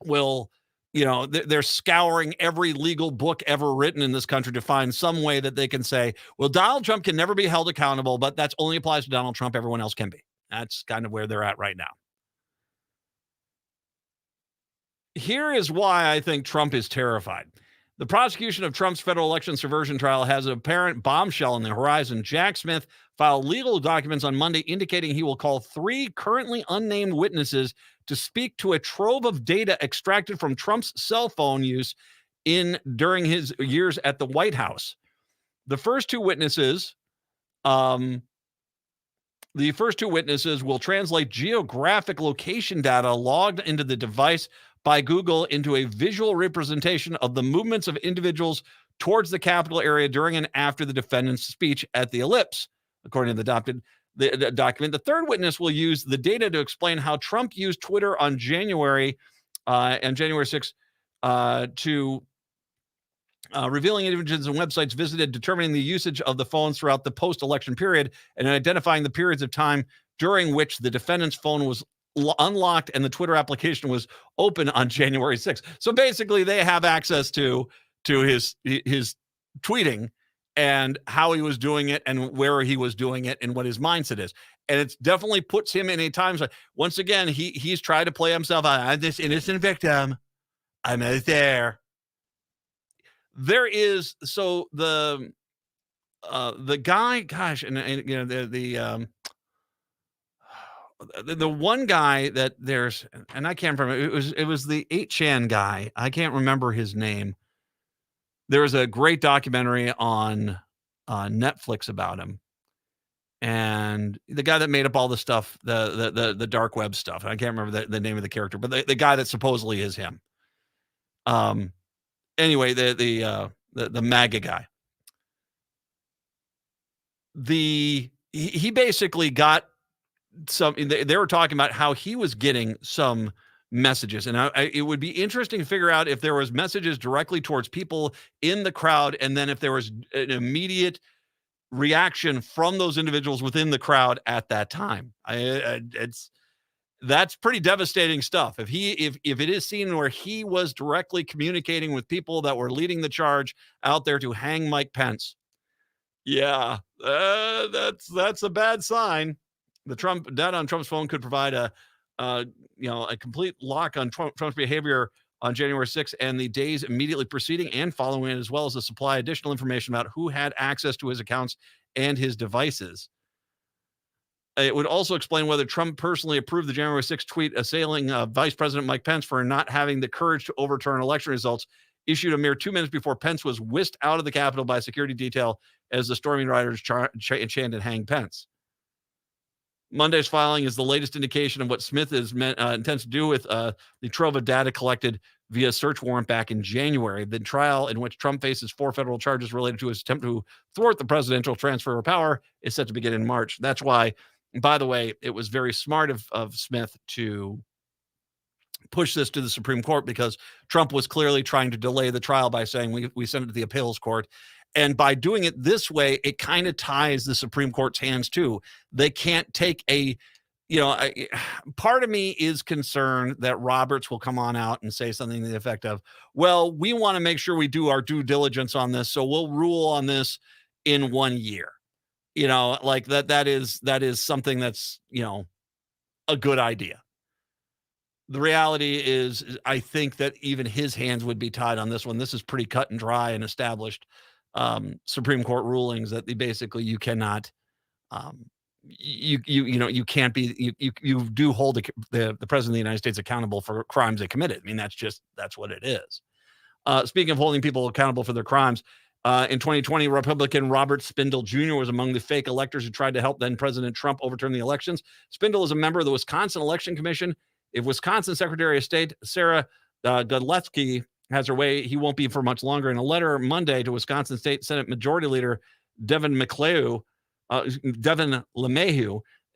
will, they're scouring every legal book ever written in this country to find some way that they can say, well, Donald Trump can never be held accountable, but that only applies to Donald Trump. Everyone else can be. That's kind of where they're at right now. Here is why I think Trump is terrified. The prosecution of Trump's federal election subversion trial has an apparent bombshell on the horizon. Jack Smith filed legal documents on Monday indicating he will call 3 currently unnamed witnesses to speak to a trove of data extracted from Trump's cell phone use during his years at the White House. The first two witnesses will translate geographic location data logged into the device by Google into a visual representation of the movements of individuals towards the Capitol area during and after the defendant's speech at the ellipse, according to the document. The third witness will use the data to explain how Trump used Twitter on January 6th to revealing individuals and websites visited, determining the usage of the phones throughout the post-election period, and identifying the periods of time during which the defendant's phone was unlocked and the Twitter application was open on January 6th. So basically, they have access to his tweeting and how he was doing it and where he was doing it and what his mindset is. And it definitely puts him in a time. Once again, he's tried to play himself out. I'm this innocent victim. I'm out there. There is the guy, gosh, and the one guy that there's, and I can't remember, it was the 8chan guy. I can't remember his name. There was a great documentary on Netflix about him, and the guy that made up all the stuff, the dark web stuff. I can't remember the name of the character, but the guy that supposedly is him. Anyway, the MAGA guy. He basically got some. They were talking about how he was getting some messages, and it would be interesting to figure out if there was messages directly towards people in the crowd, and then if there was an immediate reaction from those individuals within the crowd at that time. That's pretty devastating stuff. If it is seen where he was directly communicating with people that were leading the charge out there to hang Mike Pence, yeah, that's a bad sign. The data on Trump's phone could provide a complete lock on Trump's behavior on January 6th and the days immediately preceding and following it, as well as to supply additional information about who had access to his accounts and his devices. It would also explain whether Trump personally approved the January 6th tweet assailing Vice President Mike Pence for not having the courage to overturn election results, issued a mere 2 minutes before Pence was whisked out of the Capitol by a security detail as the storming riders chanted "Hang Pence." Monday's filing is the latest indication of what Smith intends to do with the trove of data collected via search warrant back in January. The trial, in which Trump faces 4 federal charges related to his attempt to thwart the presidential transfer of power, is set to begin in March. That's why, by the way, it was very smart of Smith to push this to the Supreme Court, because Trump was clearly trying to delay the trial by saying we send it to the appeals court. And by doing it this way, it kind of ties the Supreme Court's hands too. They can't take part of me is concerned that Roberts will come on out and say something to the effect of, well, we want to make sure we do our due diligence on this, so we'll rule on this in 1 year. Like that is something that's, a good idea. The reality is, I think that even his hands would be tied on this one. This is pretty cut and dry and established Supreme Court rulings that you cannot, you can't be, you do hold the president of the United States accountable for crimes they committed. I mean, that's what it is. Speaking of holding people accountable for their crimes, in 2020, Republican Robert Spindle Jr. was among the fake electors who tried to help then President Trump overturn the elections. Spindle is a member of the Wisconsin Election Commission. If Wisconsin Secretary of State Sarah Godlewski has her way, he won't be for much longer. In a letter Monday to Wisconsin State Senate Majority Leader Devin LeMahieu,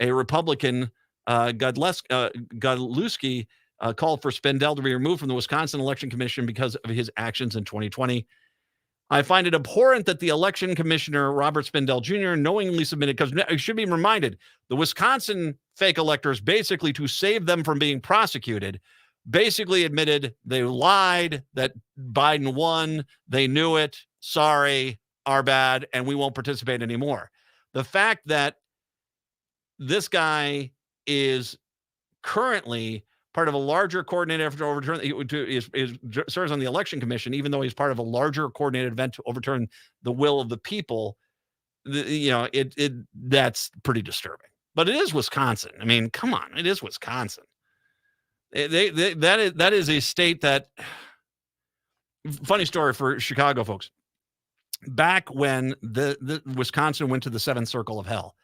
a Republican, Godlewski called for Spindle to be removed from the Wisconsin Election Commission because of his actions in 2020. I find it abhorrent that the election commissioner, Robert Spindle Jr., knowingly submitted, because it should be reminded, the Wisconsin fake electors, basically to save them from being prosecuted, basically admitted they lied, that Biden won, they knew it, sorry, our bad, and we won't participate anymore. The fact that this guy is currently part of a larger coordinated effort to overturn, serves on the election commission, even though he's part of a larger coordinated event to overturn the will of the people, that's pretty disturbing. But it is Wisconsin. I mean, come on, it is Wisconsin. That is a state that, funny story for Chicago folks, back when the Wisconsin went to the 7th circle of hell,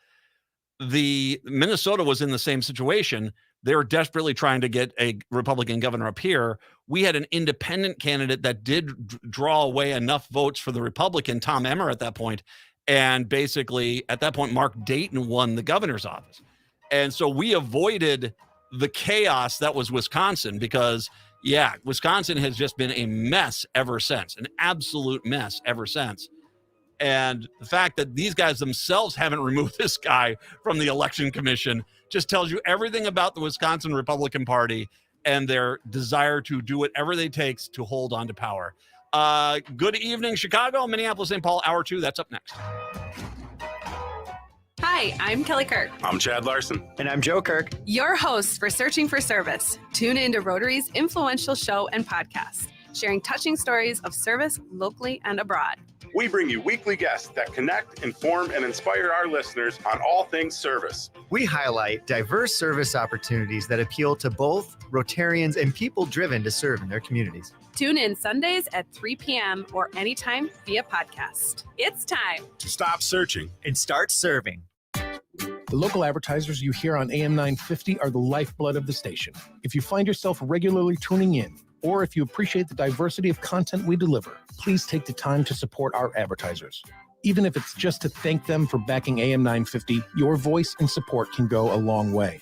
the Minnesota was in the same situation. They were desperately trying to get a Republican governor up here. We had an independent candidate that did draw away enough votes for the Republican, Tom Emmer, at that point. And basically, at that point, Mark Dayton won the governor's office. And so we avoided the chaos that was Wisconsin, because, Wisconsin has just been a mess ever since, an absolute mess ever since. And the fact that these guys themselves haven't removed this guy from the election commission just tells you everything about the Wisconsin Republican Party and their desire to do whatever they takes to hold on to power. Good evening, Chicago, Minneapolis, St. Paul, hour 2. That's up next. Hi, I'm Kelly Kirk. I'm Chad Larson. And I'm Joe Kirk. Your hosts for Searching for Service. Tune into Rotary's influential show and podcast, sharing touching stories of service locally and abroad. We bring you weekly guests that connect, inform, and inspire our listeners on all things service. We highlight diverse service opportunities that appeal to both Rotarians and people driven to serve in their communities. Tune in Sundays at 3 p.m. or anytime via podcast. It's time to stop searching and start serving. The local advertisers you hear on AM 950 are the lifeblood of the station. If you find yourself regularly tuning in, or if you appreciate the diversity of content we deliver, please take the time to support our advertisers. Even if it's just to thank them for backing AM 950, your voice and support can go a long way.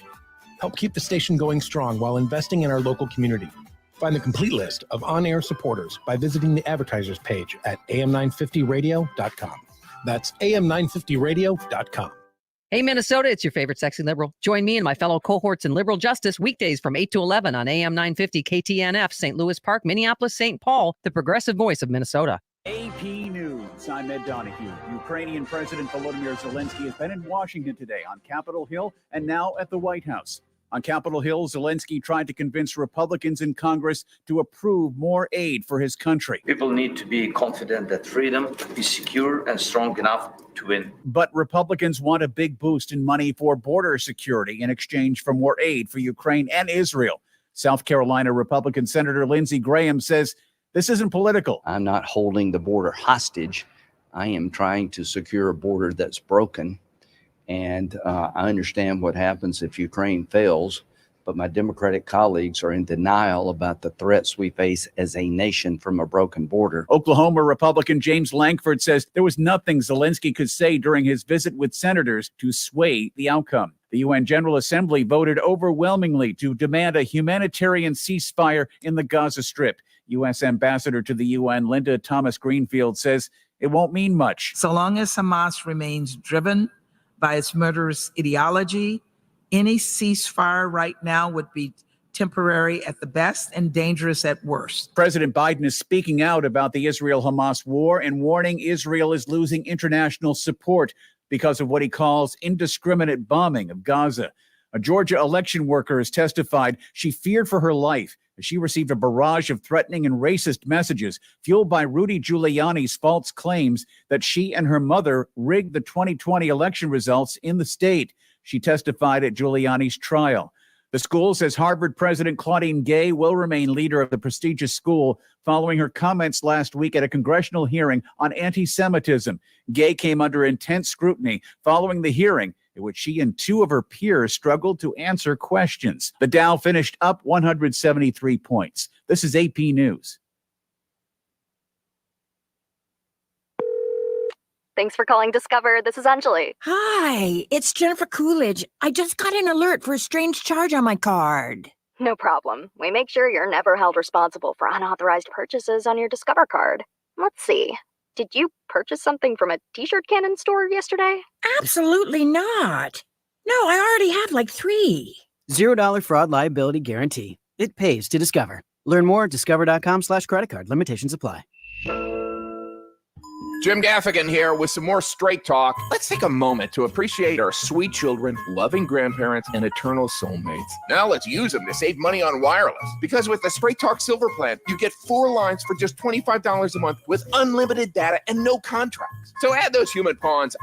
Help keep the station going strong while investing in our local community. Find the complete list of on-air supporters by visiting the advertisers page at am950radio.com. That's am950radio.com. Hey, Minnesota, it's your favorite sexy liberal. Join me and my fellow cohorts in liberal justice weekdays from 8 to 11 on AM 950 KTNF, St. Louis Park, Minneapolis, St. Paul, the progressive voice of Minnesota. AP News, I'm Ed Donahue. Ukrainian President Volodymyr Zelensky has been in Washington today on Capitol Hill and now at the White House. On Capitol Hill, Zelensky tried to convince Republicans in Congress to approve more aid for his country. People need to be confident that freedom is secure and strong enough to win. But Republicans want a big boost in money for border security in exchange for more aid for Ukraine and Israel. South Carolina Republican Senator Lindsey Graham says this isn't political. I'm not holding the border hostage. I am trying to secure a border that's broken And I understand what happens if Ukraine fails, but my Democratic colleagues are in denial about the threats we face as a nation from a broken border. Oklahoma Republican James Lankford says there was nothing Zelensky could say during his visit with senators to sway the outcome. The UN General Assembly voted overwhelmingly to demand a humanitarian ceasefire in the Gaza Strip. U.S. Ambassador to the UN, Linda Thomas-Greenfield, says it won't mean much. So long as Hamas remains driven by its murderous ideology, any ceasefire right now would be temporary at the best and dangerous at worst. President Biden is speaking out about the Israel-Hamas war and warning Israel is losing international support because of what he calls indiscriminate bombing of Gaza. A Georgia election worker has testified she feared for her life as she received a barrage of threatening and racist messages fueled by Rudy Giuliani's false claims that she and her mother rigged the 2020 election results in the state. She testified at Giuliani's trial. The school says Harvard President Claudine Gay will remain leader of the prestigious school following her comments last week at a congressional hearing on anti-Semitism. Gay came under intense scrutiny following the hearing, in which she and two of her peers struggled to answer questions. The Dow finished up 173 points. This is AP News. Thanks for calling Discover. This is Anjali. Hi, it's Jennifer Coolidge. I just got an alert for a strange charge on my card. No problem. We make sure you're never held responsible for unauthorized purchases on your Discover card. Let's see. Did you purchase something from a t-shirt cannon store yesterday? Absolutely not. No, I already have like 3. $0 fraud liability guarantee. It pays to Discover. Learn more at discover.com/credit card. Limitations apply. Jim Gaffigan here with some more Straight Talk. Let's take a moment to appreciate our sweet children, loving grandparents, and eternal soulmates. Now let's use them to save money on wireless. Because with the Straight Talk Silver Plan, you get 4 lines for just $25 a month with unlimited data and no contracts. So add those human pawns,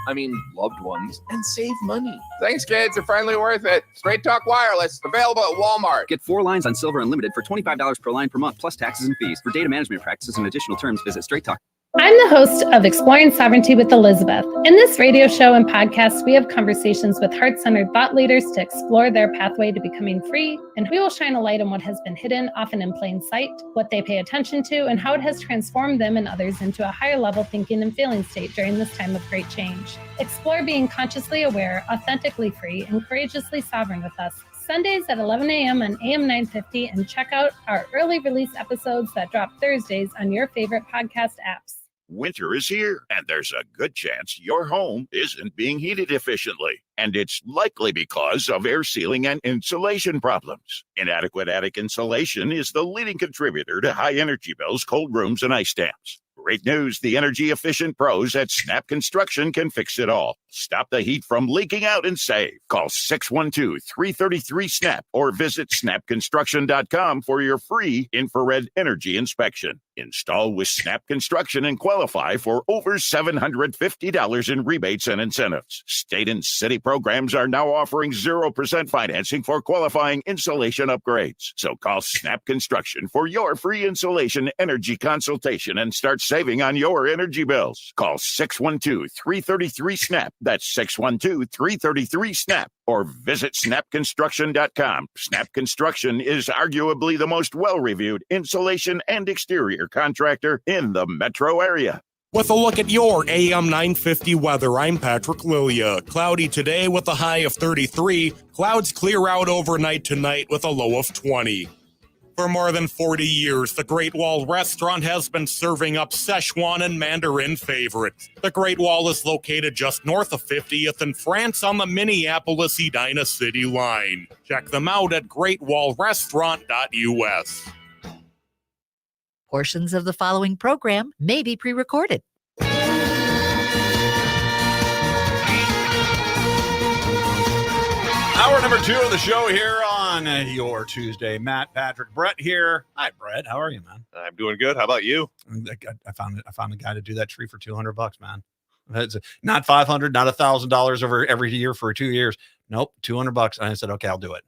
loved ones, and save money. Thanks, kids. They're finally worth it. Straight Talk Wireless, available at Walmart. Get 4 lines on Silver Unlimited for $25 per line per month, plus taxes and fees. For data management practices and additional terms, visit Straight Talk. I'm the host of Exploring Sovereignty with Elizabeth. In this radio show and podcast, we have conversations with heart-centered thought leaders to explore their pathway to becoming free, and we will shine a light on what has been hidden, often in plain sight, what they pay attention to, and how it has transformed them and others into a higher level thinking and feeling state during this time of great change. Explore being consciously aware, authentically free, and courageously sovereign with us. Sundays at 11 a.m. on AM 950, and check out our early release episodes that drop Thursdays on your favorite podcast apps. Winter is here, and there's a good chance your home isn't being heated efficiently. And it's likely because of air sealing and insulation problems. Inadequate attic insulation is the leading contributor to high energy bills, cold rooms, and ice dams. Great news, the energy-efficient pros at Snap Construction can fix it all. Stop the heat from leaking out and save. Call 612-333-SNAP or visit snapconstruction.com for your free infrared energy inspection. Install with Snap Construction and qualify for over $750 in rebates and incentives. State and city programs are now offering 0% financing for qualifying insulation upgrades. So call Snap Construction for your free insulation energy consultation and start saving on your energy bills. Call 612-333-SNAP. That's 612-333-SNAP. Or visit snapconstruction.com. Snap Construction is arguably the most well-reviewed insulation and exterior contractor in the metro area. With a look at your AM 950 weather, I'm Patrick Lilia. Cloudy today with a high of 33. Clouds clear out overnight tonight with a low of 20. For more than 40 years, the Great Wall Restaurant has been serving up Szechuan and Mandarin favorites. The Great Wall is located just north of 50th in France on the Minneapolis-Edina City line. Check them out at greatwallrestaurant.us. Portions of the following program may be pre-recorded. Hour number 2 of the show here on your Tuesday. Matt, Patrick, Brett here. Hi, Brett. How are you, man? I'm doing good. How about you? I found a guy to do that tree for $200, man. It's not $500, not $1,000 over every year for 2 years. Nope, $200. And I said, okay, I'll do it.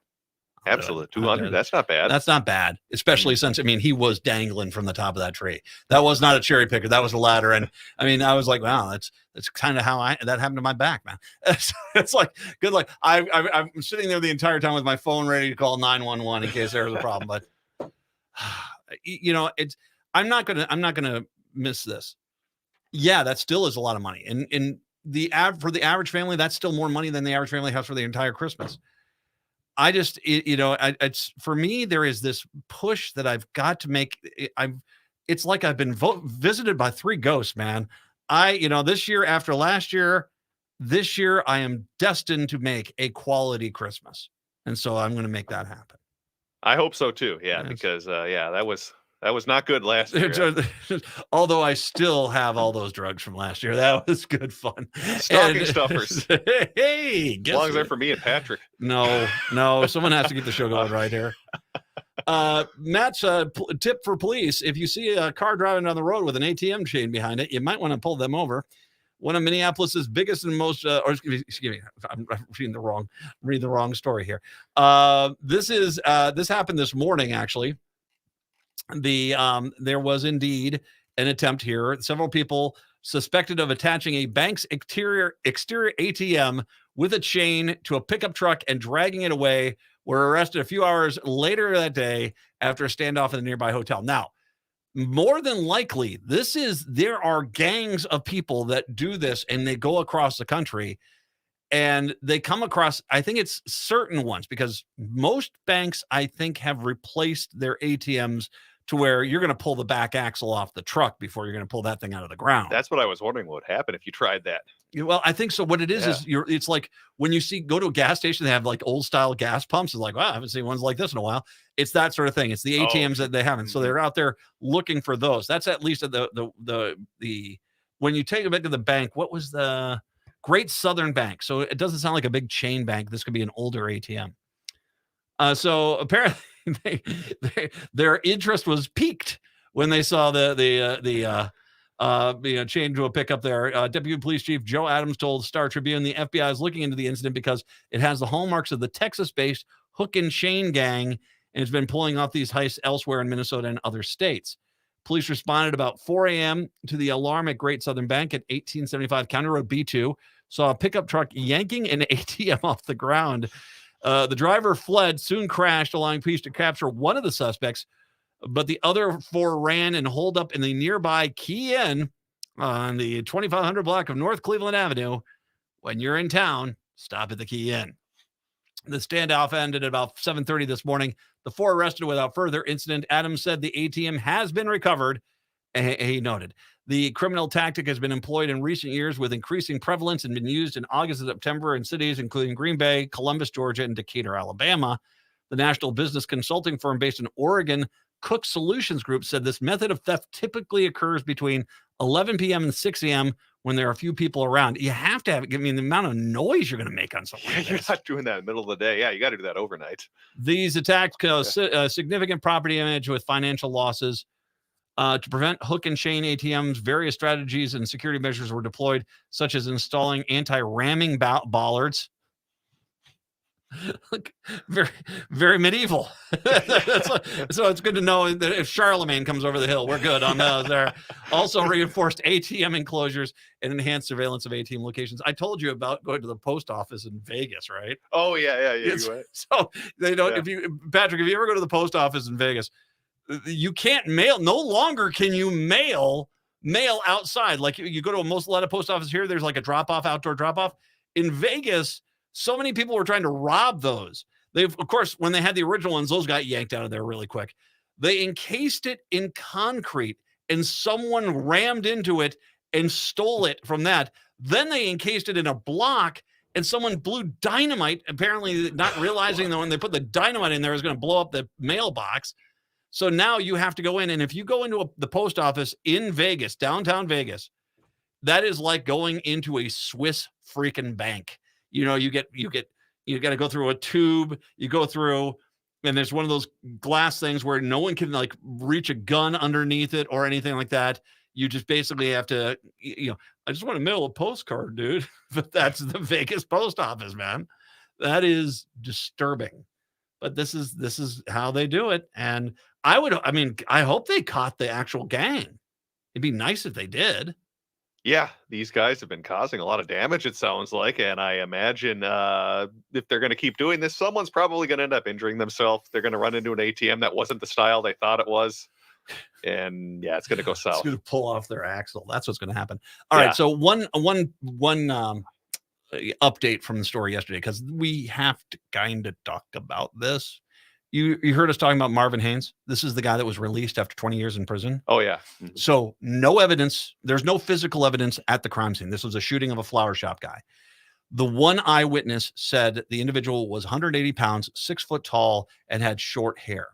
Absolutely. 200. That's not bad. That's not bad, especially since, I mean, he was dangling from the top of that tree. That was not a cherry picker. That was a ladder. And I mean, I was like, wow, that's kind of how that happened to my back, man. It's like, good luck. I'm sitting there the entire time with my phone ready to call 911 in case there was a problem. But I'm not gonna miss this. Yeah, that still is a lot of money. And for the average family, that's still more money than the average family has for the entire Christmas. I just, it's for me, there is this push that I've got to make. It's like I've been visited by 3 ghosts, man. This year after last year, this year I am destined to make a quality Christmas. And so I'm going to make that happen. I hope so too. Yeah, because that was not good last year. Although I still have all those drugs from last year. That was good fun. Stocking stuffers. Hey, as long as they're for me and Patrick. No, someone has to keep the show going right here. Matt's tip for police: if you see a car driving down the road with an ATM chain behind it, you might want to pull them over. One of Minneapolis's biggest and most, excuse me, I'm reading the wrong story here. This happened this morning, actually. There was indeed an attempt here. Several people suspected of attaching a bank's exterior ATM with a chain to a pickup truck and dragging it away were arrested a few hours later that day after a standoff in a nearby hotel. Now, more than likely, there are gangs of people that do this, and they go across the country, and they come across, I think it's certain ones, because most banks, I think, have replaced their ATMs to where you're going to pull the back axle off the truck before you're going to pull that thing out of the ground. That's what I was wondering what would happen if you tried that. Well, I think so. What it is it's like when you go to a gas station, they have like old style gas pumps. It's like, wow, I haven't seen ones like this in a while. It's that sort of thing. It's the ATMs that they haven't. So they're out there looking for those. That's at least the when you take a look at the bank, what was the Great Southern Bank? So it doesn't sound like a big chain bank. This could be an older ATM. So apparently their interest was piqued when they saw the chain to a pickup there. Deputy Police Chief Joe Adams told Star Tribune the FBI is looking into the incident because it has the hallmarks of the Texas-based hook and chain gang and has been pulling off these heists elsewhere in Minnesota and other states. Police responded about 4 a.m. to the alarm at Great Southern Bank at 1875 County Road B2, saw a pickup truck yanking an ATM off the ground. The driver fled, soon crashed, allowing police to capture one of the suspects, but the other 4 ran and holed up in the nearby Key Inn on the 2500 block of North Cleveland Avenue. When you're in town, stop at the Key Inn. The standoff ended at about 7:30 this morning. The 4 arrested without further incident. Adams said the ATM has been recovered. He noted the criminal tactic has been employed in recent years with increasing prevalence and been used in August and September in cities including Green Bay, Columbus, Georgia, and Decatur, Alabama. The national business consulting firm based in Oregon, Cook Solutions Group, said this method of theft typically occurs between 11 p.m. and 6 a.m. when there are a few people around. You have to have, the amount of noise you're going to make on something. Yeah, you're not doing that in the middle of the day. Yeah, you got to do that overnight. These attacks cause significant property damage with financial losses. To prevent hook and chain ATMs, various strategies and security measures were deployed, such as installing anti-ramming bollards. Look, very, very medieval. So it's good to know that if Charlemagne comes over the hill, we're good on those there. Also reinforced ATM enclosures and enhanced surveillance of ATM locations. I told you about going to the post office in Vegas, right? Oh, yeah. So they don't, Patrick, if you ever go to the post office in Vegas, you can't mail. No longer can you mail outside. Like you go to a lot of post office here, there's like a outdoor drop off. In Vegas, so many people were trying to rob those. Of course, when they had the original ones, those got yanked out of there really quick. They encased it in concrete and someone rammed into it and stole it from that. Then they encased it in a block and someone blew dynamite, apparently not realizing that when they put the dynamite in there, it was going to blow up the mailbox. So now you have to go in. And if you go into the post office in Vegas, downtown Vegas, that is like going into a Swiss freaking bank. You got to go through a tube, you go through, and there's one of those glass things where no one can like reach a gun underneath it or anything like that. You just basically have to, I just want to mail a postcard, dude. But that's the Vegas post office, man. That is disturbing. But this is how they do it. And I hope they caught the actual gang. It'd be nice if they did. Yeah, these guys have been causing a lot of damage, it sounds like, and I imagine if they're going to keep doing this, someone's probably going to end up injuring themselves. They're going to run into an ATM that wasn't the style they thought it was, and yeah, it's going to go south. It's going to pull off their axle. That's what's going to happen. All right, so one update from the story yesterday, because we have to kind of talk about this. You heard us talking about Marvin Haynes. This is the guy that was released after 20 years in prison. Oh, yeah. Mm-hmm. So no evidence. There's no physical evidence at the crime scene. This was a shooting of a flower shop guy. The one eyewitness said the individual was 180 pounds, 6 foot tall, and had short hair.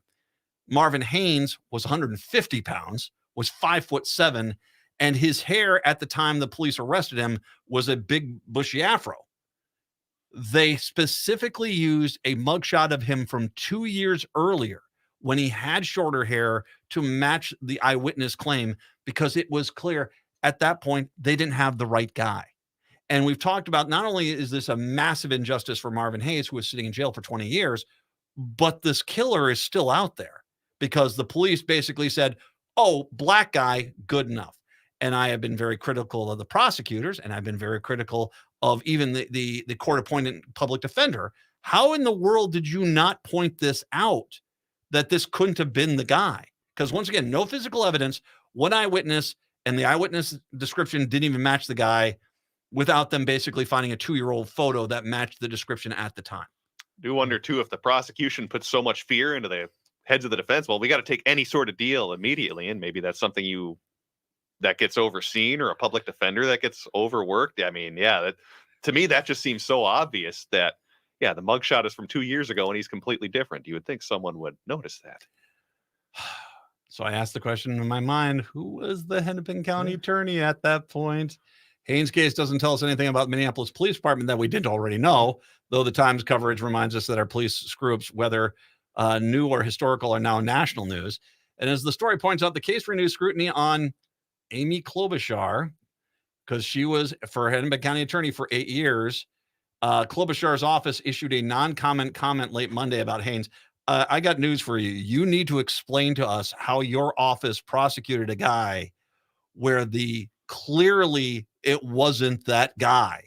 Marvin Haynes was 150 pounds, was 5'7", and his hair at the time the police arrested him was a big bushy afro. They specifically used a mugshot of him from 2 years earlier when he had shorter hair to match the eyewitness claim, because it was clear at that point they didn't have the right guy. And we've talked about, not only is this a massive injustice for Marvin Hayes, who was sitting in jail for 20 years, but this killer is still out there because the police basically said, oh, black guy, good enough. And I have been very critical of the prosecutors, and I've been very critical of even the court-appointed public defender. How in the world did you not point this out, that this couldn't have been the guy? Because once again, no physical evidence, one eyewitness, and the eyewitness description didn't even match the guy, without them basically finding a 2-year-old photo that matched the description at the time. I do wonder, too, if the prosecution puts so much fear into the heads of the defense. Well, we got to take any sort of deal immediately, and maybe that's something that gets overseen, or a public defender that gets overworked. I mean, yeah, to me, that just seems so obvious that, yeah, the mugshot is from 2 years ago and he's completely different. You would think someone would notice that. So I asked the question in my mind, who was the Hennepin County attorney at that point? Haynes' case doesn't tell us anything about Minneapolis Police Department that we didn't already know, though the Times coverage reminds us that our police screw-ups, whether new or historical, are now national news. And as the story points out, the case renewed scrutiny on Amy Klobuchar, because she was for Hennepin County attorney for 8 years. Klobuchar's office issued a non-comment comment late Monday about Haynes. I got news for you. You need to explain to us how your office prosecuted a guy where clearly it wasn't that guy.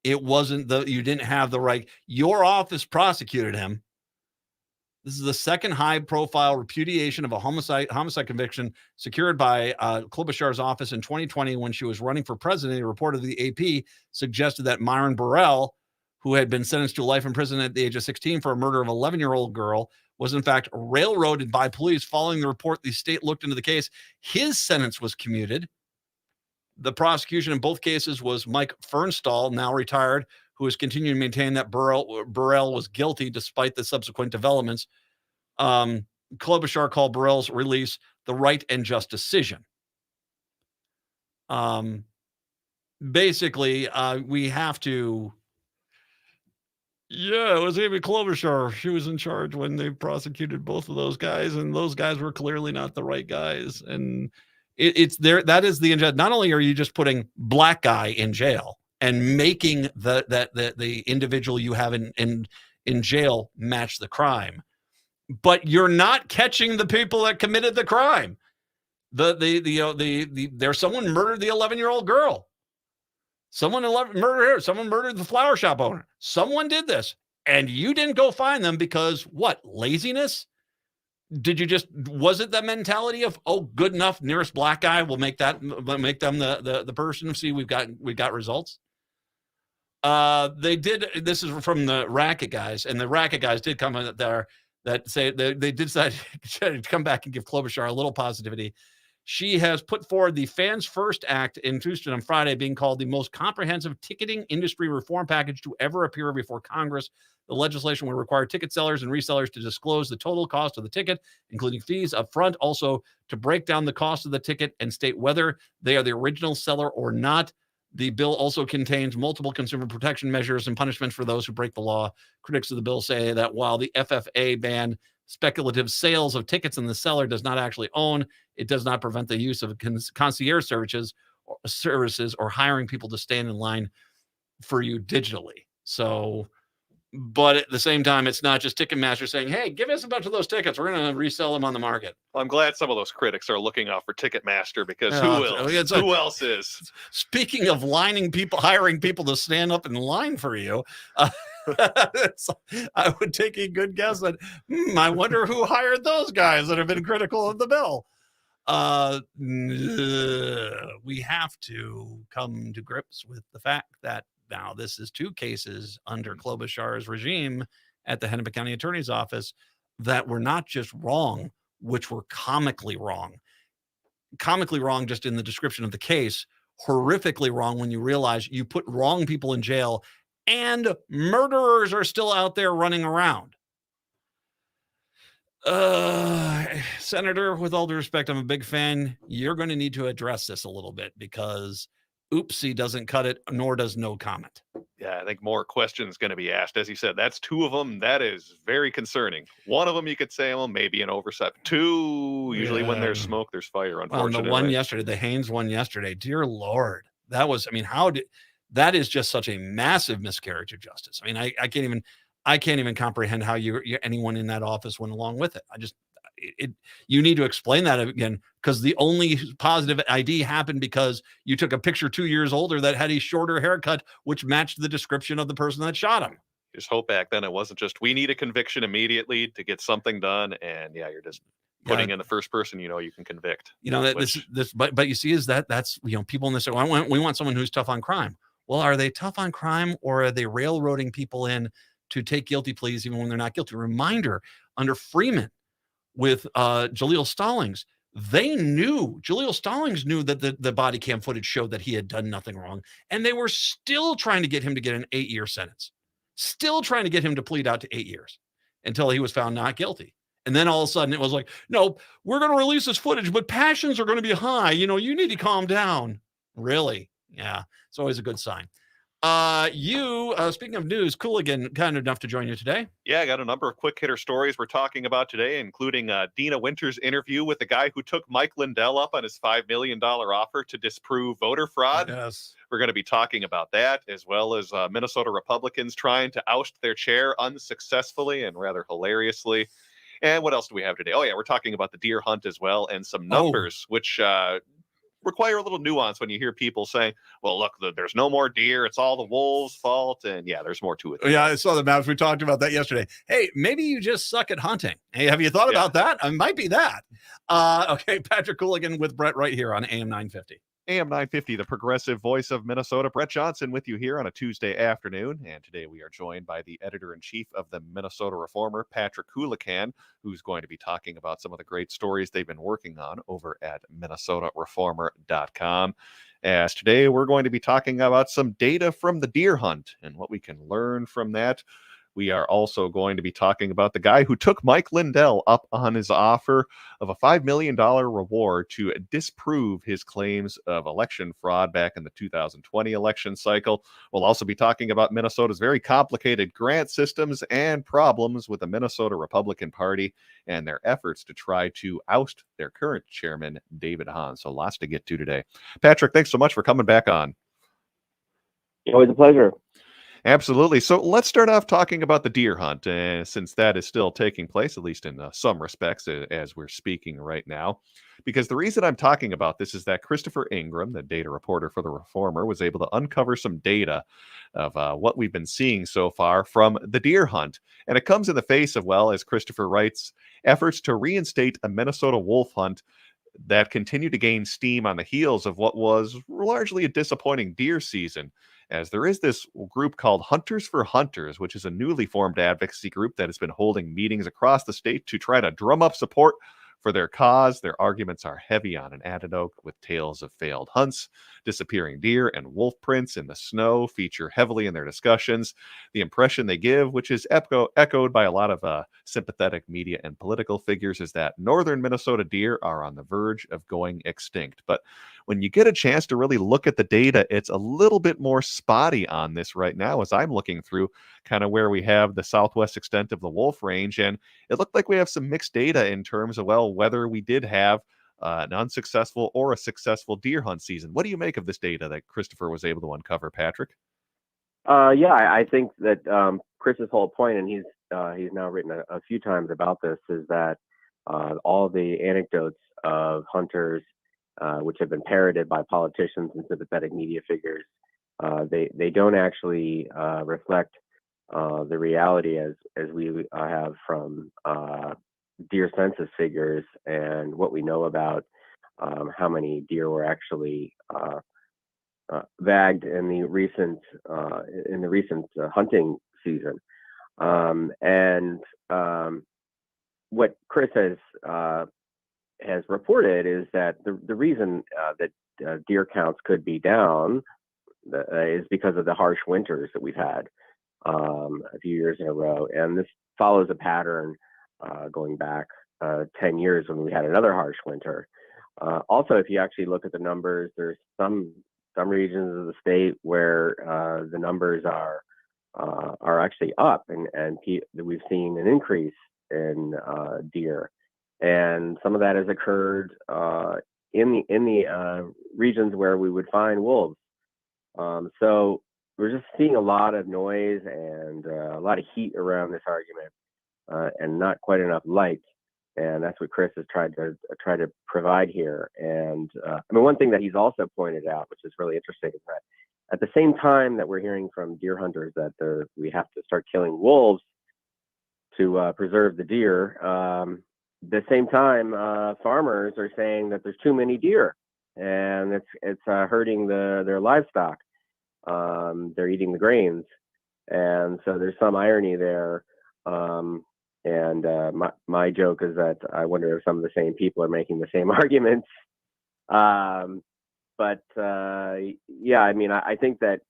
It wasn't you didn't have the right. Your office prosecuted him. This is the second high-profile repudiation of a homicide conviction secured by Klobuchar's office in 2020 when she was running for president. A report of the AP suggested that Myron Burrell, who had been sentenced to life in prison at the age of 16 for a murder of an 11-year-old girl, was in fact railroaded by police. Following the report, the state looked into the case. His sentence was commuted. The prosecution in both cases was Mike Fernstall, now retired, who has continued to maintain that Burrell was guilty despite the subsequent developments. Klobuchar called Burrell's release the right and just decision. Basically, we have to. Yeah, it was Amy Klobuchar. She was in charge when they prosecuted both of those guys, and those guys were clearly not the right guys. And it's there. That is the injustice. Not only are you just putting black guy in jail and making the individual you have in jail match the crime, but you're not catching the people that committed the crime. There's someone murdered the 11-year-old girl. Someone murdered her. Someone murdered the flower shop owner. Someone did this, and you didn't go find them because what? Laziness? Was it the mentality of, oh, good enough, nearest black guy, we'll make them the person? See, we've got results. They did. This is from the racket guys, and the racket guys did come in there that say they did decide to come back and give Klobuchar a little positivity. She has put forward the Fans First Act in Houston on Friday, being called the most comprehensive ticketing industry reform package to ever appear before Congress. The legislation would require ticket sellers and resellers to disclose the total cost of the ticket, including fees up front, also to break down the cost of the ticket and state whether they are the original seller or not. The bill also contains multiple consumer protection measures and punishments for those who break the law. Critics of the bill say that while the FFA banned speculative sales of tickets and the seller does not actually own, it does not prevent the use of concierge services or hiring people to stand in line for you digitally. So But at the same time, it's not just Ticketmaster saying, hey, give us a bunch of those tickets. We're going to resell them on the market. Well, I'm glad some of those critics are looking out for Ticketmaster because Yeah, who else is? Speaking of hiring people to stand up in line for you, I would take a good guess that, I wonder who hired those guys that have been critical of the bill. We have to come to grips with the fact that now this is 2 cases under Klobuchar's regime at the Hennepin County Attorney's Office that were not just wrong, which were comically wrong. Comically wrong just in the description of the case, horrifically wrong when you realize you put wrong people in jail and murderers are still out there running around. Senator, with all due respect, I'm a big fan. You're going to need to address this a little bit because oopsie doesn't cut it, nor does no comment. Yeah, I think more questions going to be asked. As you said, that's 2 of them. That is very concerning. 1 of them, you could say, well, maybe an oversight. 2, usually when there's smoke, there's fire, unfortunately. Well, the one yesterday, the Haynes one yesterday, dear Lord, that was, that is just such a massive miscarriage of justice. I mean, I can't even comprehend how anyone in that office went along with it. You need to explain that again, because the only positive ID happened because you took a picture 2 years older that had a shorter haircut, which matched the description of the person that shot him. Just hope back then it wasn't just, we need a conviction immediately to get something done. And yeah, you're just putting in the first person, you can convict. But you see, that's people in this, we want someone who's tough on crime. Well, are they tough on crime or are they railroading people in to take guilty pleas even when they're not guilty? Reminder, under Freeman with Jaleel Stallings, Jaleel Stallings knew that the body cam footage showed that he had done nothing wrong, and they were still trying to get him to get an 8-year sentence, still trying to get him to plead out to 8 years until he was found not guilty. And then all of a sudden it was like, no, we're going to release this footage, but passions are going to be high. You need to calm down. Really? Yeah, it's always a good sign. Speaking of news, Cooligan, kind enough to join you today. Yeah, I got a number of quick hitter stories we're talking about today, including Dina Winter's interview with the guy who took Mike Lindell up on his $5 million offer to disprove voter fraud. Yes. We're going to be talking about that, as well as Minnesota Republicans trying to oust their chair unsuccessfully and rather hilariously. And what else do we have today? Oh, yeah, we're talking about the deer hunt as well, and some numbers, which require a little nuance when you hear people saying, well, look, there's no more deer. It's all the wolves' fault. And yeah, there's more to it. Yeah, I saw the maps. We talked about that yesterday. Hey, maybe you just suck at hunting. Hey, have you thought about that? It might be that. Okay, Patrick Cooligan with Brett right here on AM 950. AM 950, the progressive voice of Minnesota. Brett Johnson with you here on a Tuesday afternoon. And today we are joined by the editor-in-chief of the Minnesota Reformer, Patrick Cooligan, who's going to be talking about some of the great stories they've been working on over at minnesotareformer.com. As today we're going to be talking about some data from the deer hunt and what we can learn from that. We are also going to be talking about the guy who took Mike Lindell up on his offer of a $5 million reward to disprove his claims of election fraud back in the 2020 election cycle. We'll also be talking about Minnesota's very complicated grant systems and problems with the Minnesota Republican Party and their efforts to try to oust their current chairman, David Hahn. So lots to get to today. Patrick, thanks so much for coming back on. Always a pleasure. Absolutely. So let's start off talking about the deer hunt, since that is still taking place, at least in some respects, as we're speaking right now. Because the reason I'm talking about this is that Christopher Ingram, the data reporter for the Reformer, was able to uncover some data of what we've been seeing so far from the deer hunt. And it comes in the face of, well, as Christopher writes, efforts to reinstate a Minnesota wolf hunt that continue to gain steam on the heels of what was largely a disappointing deer season, as there is this group called Hunters for Hunters, which is a newly formed advocacy group that has been holding meetings across the state to try to drum up support for their cause. Their arguments are heavy on an antidote, with tales of failed hunts, disappearing deer, and wolf prints in the snow feature heavily in their discussions. The impression they give, which is echoed by a lot of sympathetic media and political figures, is that northern Minnesota deer are on the verge of going extinct. But when you get a chance to really look at the data, it's a little bit more spotty on this right now, as I'm looking through kind of where we have the southwest extent of the wolf range. And it looked like we have some mixed data in terms of, well, whether we did have an unsuccessful or a successful deer hunt season. What do you make of this data that Christopher was able to uncover, Patrick? Yeah, I think that Chris's whole point, and he's now written a few times about this, is that all the anecdotes of hunters, which have been parroted by politicians and sympathetic media figures, they don't actually reflect the reality as we have from deer census figures and what we know about how many deer were actually bagged in the recent hunting season. And what Chris has reported is that the reason that deer counts could be down is because of the harsh winters that we've had a few years in a row, and this follows a pattern going back 10 years when we had another harsh winter. Also, if you actually look at the numbers, there's some regions of the state where the numbers are actually up, and we've seen an increase in deer, and some of that has occurred in the regions where we would find wolves. So we're just seeing a lot of noise and a lot of heat around this argument, and not quite enough light. And that's what Chris has tried to provide here. And I mean, one thing that he's also pointed out, which is really interesting, is that at the same time that we're hearing from deer hunters that we have to start killing wolves to preserve the deer, the same time farmers are saying that there's too many deer and it's hurting their livestock. They're eating the grains, and so there's some irony there. And my joke is that I wonder if some of the same people are making the same arguments. But yeah, I mean, I think that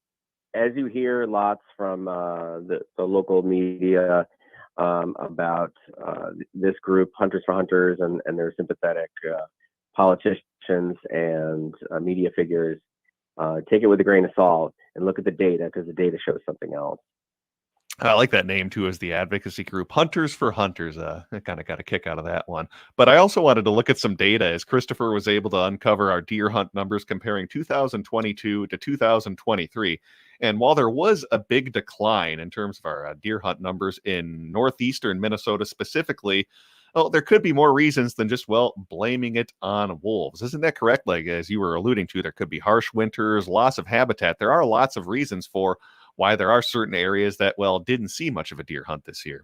as you hear lots from the local media about this group, Hunters for Hunters, and their sympathetic politicians and media figures, take it with a grain of salt and look at the data, because the data shows something else. I like that name too, as the advocacy group, Hunters for Hunters. I kind of got a kick out of that one. But I also wanted to look at some data, as Christopher was able to uncover our deer hunt numbers comparing 2022 to 2023. And while there was a big decline in terms of our deer hunt numbers in northeastern Minnesota specifically, well, there could be more reasons than just, well, blaming it on wolves. Isn't that correct? Like, as you were alluding to, there could be harsh winters, loss of habitat. There are lots of reasons for why there are certain areas that, well, didn't see much of a deer hunt this year.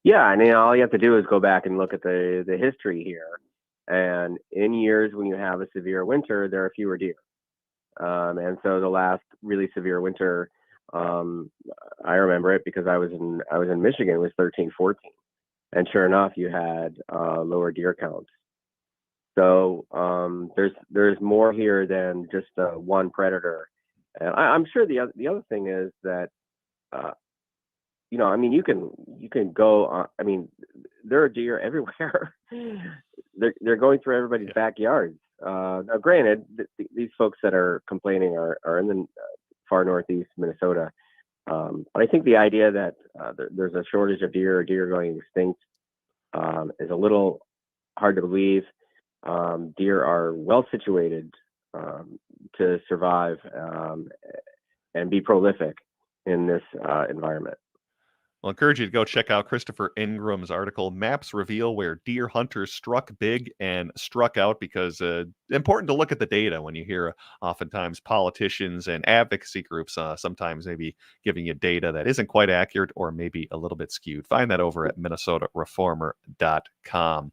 Yeah, I mean, all you have to do is go back and look at the history here. And in years when you have a severe winter, there are fewer deer. And so the last really severe winter, I remember it because I was in Michigan. It was 13-14, and sure enough, you had lower deer counts. So there's more here than just one predator. And I'm sure the other thing is that, you know, I mean, you can go. I mean, there are deer everywhere. they're going through everybody's backyards. Now, granted, these folks that are complaining are in the far northeast Minnesota. But I think the idea that there's a shortage of deer or deer going extinct is a little hard to believe. Deer are well situated to survive and be prolific in this environment. I'll encourage you to go check out Christopher Ingram's article, Maps Reveal Where Deer Hunters Struck Big and Struck Out, because important to look at the data when you hear oftentimes politicians and advocacy groups sometimes maybe giving you data that isn't quite accurate or maybe a little bit skewed. Find that over at minnesotareformer.com.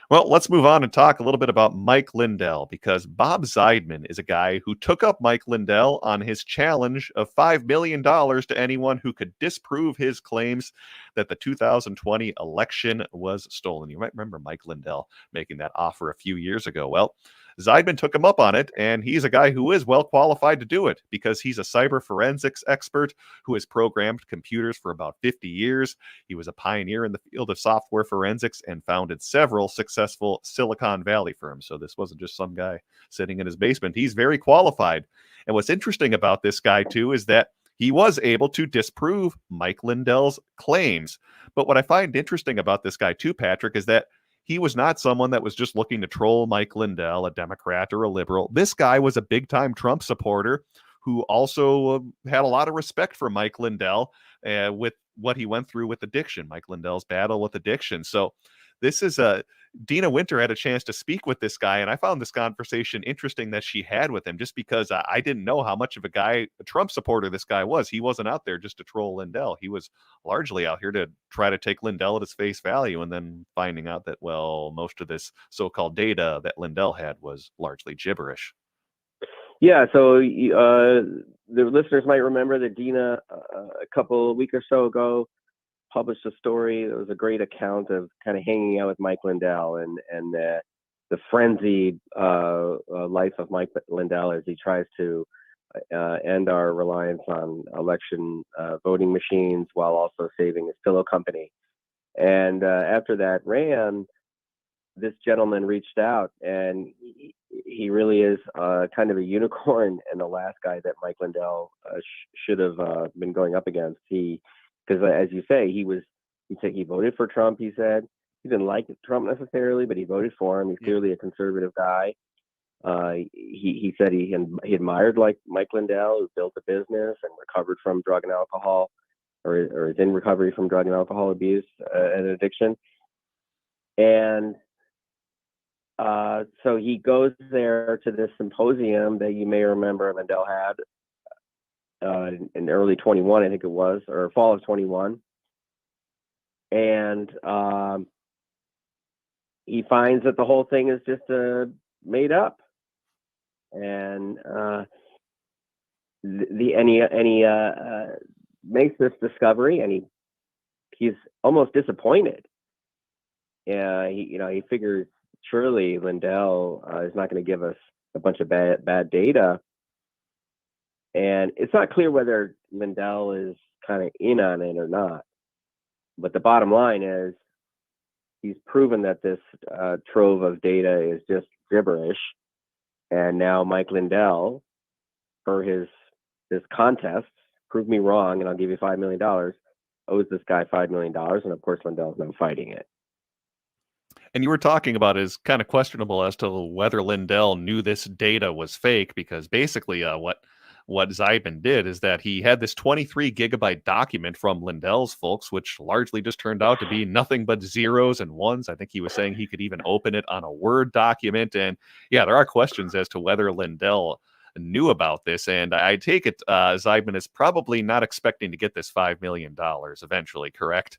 Well, let's move on and talk a little bit about Mike Lindell, because Bob Zeidman is a guy who took up Mike Lindell on his challenge of $5 million to anyone who could disprove his claims that the 2020 election was stolen. You might remember Mike Lindell making that offer a few years ago. Well, Zeidman took him up on it, and he's a guy who is well qualified to do it because he's a cyber forensics expert who has programmed computers for about 50 years. He was a pioneer in the field of software forensics and founded several successful Silicon Valley firms. So this wasn't just some guy sitting in his basement. He's very qualified. And what's interesting about this guy, too, is that he was able to disprove Mike Lindell's claims. But what I find interesting about this guy, too, Patrick, is that he was not someone that was just looking to troll Mike Lindell, a Democrat or a liberal. This guy was a big-time Trump supporter who also had a lot of respect for Mike Lindell with what he went through with addiction, Mike Lindell's battle with addiction. So this is Dina Winter had a chance to speak with this guy, and I found this conversation interesting that she had with him, just because I didn't know how much of a Trump supporter this guy was. He wasn't out there just to troll Lindell. He was largely out here to try to take Lindell at his face value, and then finding out that, well, most of this so-called data that Lindell had was largely gibberish. Yeah, so the listeners might remember that Dina, a week or so ago, published a story that was a great account of kind of hanging out with Mike Lindell and the frenzied life of Mike Lindell as he tries to end our reliance on election voting machines while also saving his pillow company. And after that ran, this gentleman reached out, and he really is kind of a unicorn and the last guy that Mike Lindell should have been going up against. Because as you say, he said he voted for Trump. He said he didn't like Trump necessarily, but he voted for him. He's clearly a conservative guy. He said he admired like Mike Lindell, who built a business and recovered from drug and alcohol, or is in recovery from drug and alcohol abuse and addiction. And so he goes there to this symposium that you may remember Lindell had in early 21, I think it was, or fall of 21. And he finds that the whole thing is just made up. And he makes this discovery, and he's almost disappointed. He figures surely Lindell is not going to give us a bunch of bad data. And it's not clear whether Lindell is kind of in on it or not. But the bottom line is he's proven that this trove of data is just gibberish. And now Mike Lindell, for this contest, prove me wrong and I'll give you $5 million, owes this guy $5 million. And of course, Lindell's now fighting it. And you were talking about is kind of questionable as to whether Lindell knew this data was fake, because basically what Zeidman did is that he had this 23 gigabyte document from Lindell's folks, which largely just turned out to be nothing but zeros and ones. I think he was saying he could even open it on a Word document. And yeah, there are questions as to whether Lindell knew about this. And I take it Zeidman is probably not expecting to get this $5 million eventually, correct?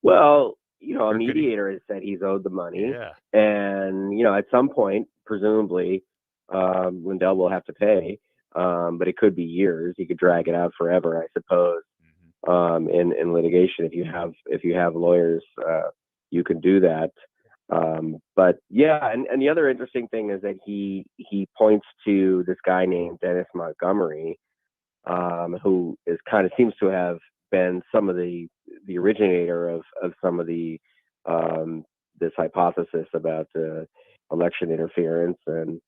Well, a mediator has said he's owed the money. Yeah. And, at some point, presumably, Lindell will have to pay. But it could be years. He could drag it out forever, I suppose. In litigation, if you have lawyers, you can do that. But yeah, and the other interesting thing is that he points to this guy named Dennis Montgomery, who seems to have been some of the originator of some of the this hypothesis about election interference, and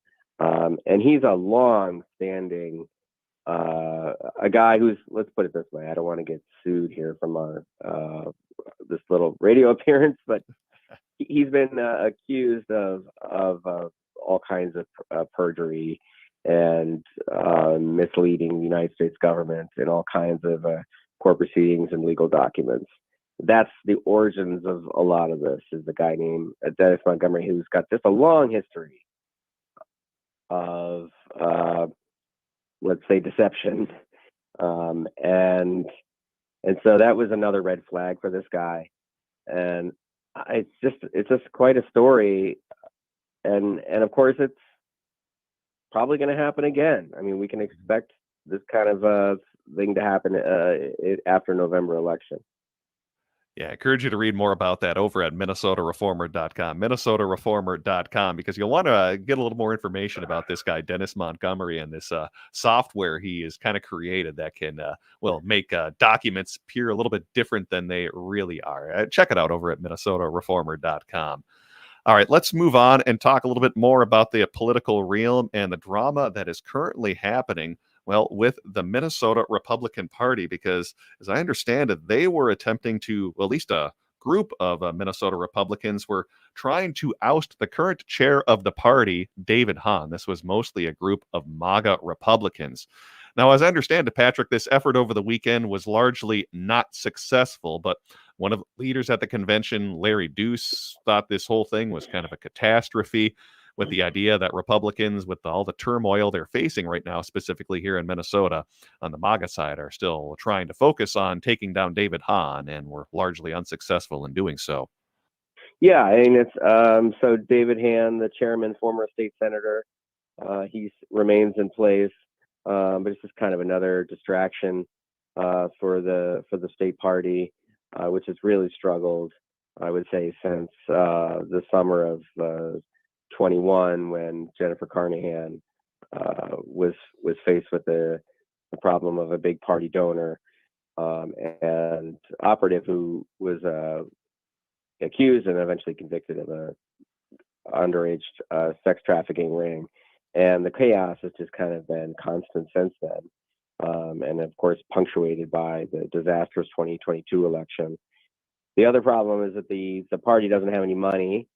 he's a long-standing a guy who's, let's put it this way, I don't want to get sued here from our this little radio appearance, but he's been accused of all kinds of perjury and misleading the United States government in all kinds of court proceedings and legal documents. That's the origins of a lot of this, is the guy named Dennis Montgomery, who's got just a long history of, let's say, deception. And so that was another red flag for this guy. And it's just quite a story. And of course, it's probably going to happen again. I mean, we can expect this kind of thing to happen after November election. Yeah, I encourage you to read more about that over at MinnesotaReformer.com, MinnesotaReformer.com, because you'll want to get a little more information about this guy, Dennis Montgomery, and this software he has kind of created that can, make documents appear a little bit different than they really are. Check it out over at MinnesotaReformer.com. All right, let's move on and talk a little bit more about the political realm and the drama that is currently happening, with the Minnesota Republican Party, because as I understand it, they were attempting to, at least group of Minnesota Republicans were trying to oust the current chair of the party, David Hahn. This was mostly a group of MAGA Republicans. Now, as I understand it, Patrick, this effort over the weekend was largely not successful, but one of the leaders at the convention, Larry Deuce, thought this whole thing was kind of a catastrophe, with the idea that Republicans, with all the turmoil they're facing right now, specifically here in Minnesota on the MAGA side, are still trying to focus on taking down David Hahn, and were largely unsuccessful in doing so. Yeah, I mean, it's so David Hahn, the chairman, former state senator, he remains in place, but it's just kind of another distraction for the state party, which has really struggled, I would say, since the summer of 21, when Jennifer Carnahan was faced with the problem of a big party donor and operative who was accused and eventually convicted of a underage sex trafficking ring. And the chaos has just kind of been constant since then, and of course punctuated by the disastrous 2022 election. The other problem is that the party doesn't have any money.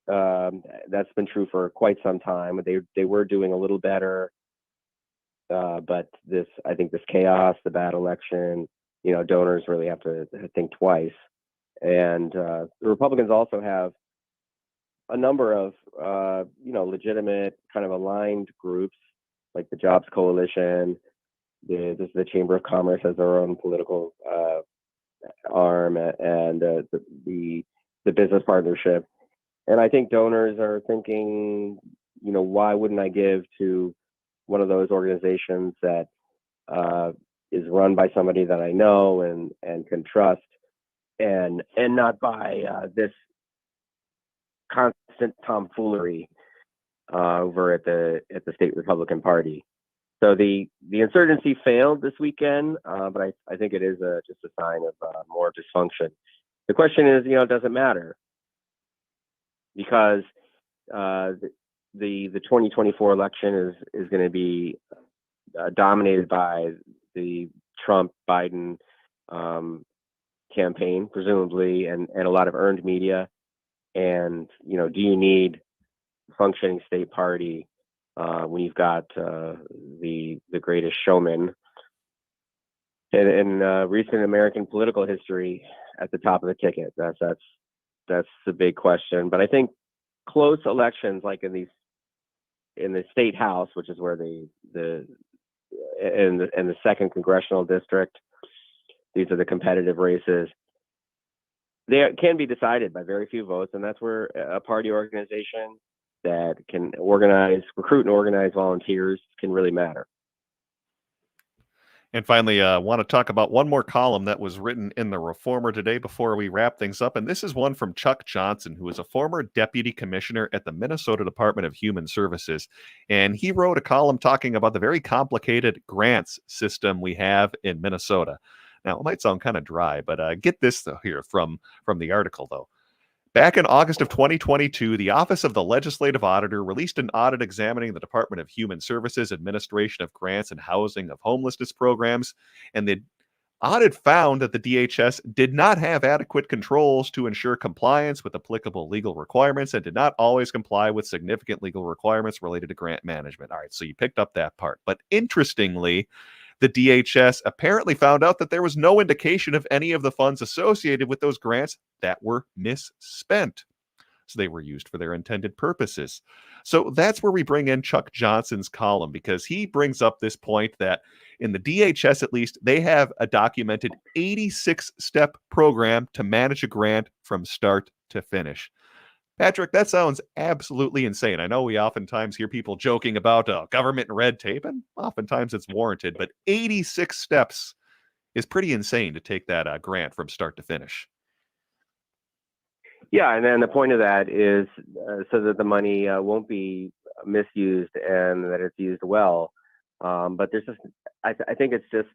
That's been true for quite some time. They were doing a little better, but I think this chaos, the bad election, donors really have to think twice. And the Republicans also have a number of legitimate kind of aligned groups like the Jobs Coalition. The Chamber of Commerce has their own political arm, and the Business Partnership. And I think donors are thinking, why wouldn't I give to one of those organizations that is run by somebody that I know and can trust, and not by this constant tomfoolery over at the state Republican Party. So the insurgency failed this weekend, but I think it is just a sign of more dysfunction. The question is, does it matter? Because the 2024 election is going to be dominated by the Trump-Biden campaign, presumably, and a lot of earned media. And do you need a functioning state party when you've got the greatest showman in recent American political history at the top of the ticket? That's the big question. But I think close elections, like in the state house, which is where in the second congressional district, these are the competitive races. They can be decided by very few votes, and that's where a party organization that can recruit and organize volunteers can really matter. And finally, I want to talk about one more column that was written in the Reformer today before we wrap things up. And this is one from Chuck Johnson, who is a former deputy commissioner at the Minnesota Department of Human Services. And he wrote a column talking about the very complicated grants system we have in Minnesota. Now, it might sound kind of dry, but get this though here from the article, though. Back in August of 2022, the Office of the Legislative Auditor released an audit examining the Department of Human Services administration of grants and housing of homelessness programs, and the audit found that the DHS did not have adequate controls to ensure compliance with applicable legal requirements and did not always comply with significant legal requirements related to grant management. All right, so you picked up that part. But interestingly, the DHS apparently found out that there was no indication of any of the funds associated with those grants that were misspent. So they were used for their intended purposes. So that's where we bring in Chuck Johnson's column, because he brings up this point that in the DHS, at least, they have a documented 86-step program to manage a grant from start to finish. Patrick, that sounds absolutely insane. I know we oftentimes hear people joking about government and red tape, and oftentimes it's warranted, but 86 steps is pretty insane to take that grant from start to finish. Yeah, and then the point of that is so that the money won't be misused and that it's used well. But there's just, I think it's just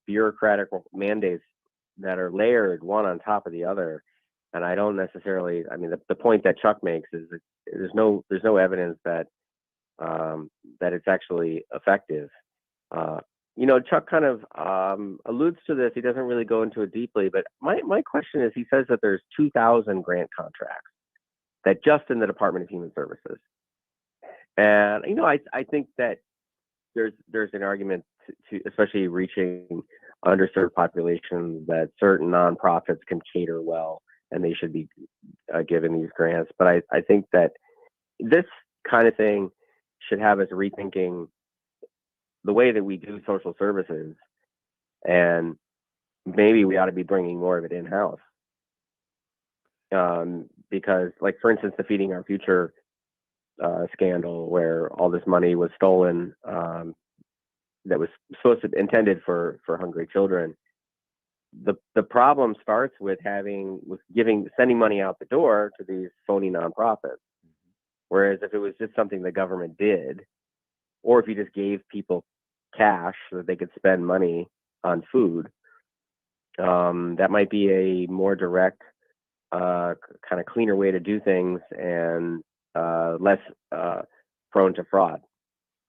bureaucratic mandates that are layered one on top of the other. And I don't necessarily, I mean, the point that Chuck makes is that there's no evidence that that it's actually effective. Chuck kind of alludes to this. He doesn't really go into it deeply, but my question is, he says that there's 2,000 grant contracts that just in the Department of Human Services. And, I think that there's an argument to especially reaching underserved populations, that certain nonprofits can cater well and they should be given these grants. But I think that this kind of thing should have us rethinking the way that we do social services, and maybe we ought to be bringing more of it in-house. Because, like, for instance, the Feeding Our Future scandal, where all this money was stolen that was intended for hungry children. The problem starts with sending money out the door to these phony nonprofits. Whereas if it was just something the government did, or if you just gave people cash so that they could spend money on food, that might be a more direct, kind of cleaner way to do things, and less prone to fraud.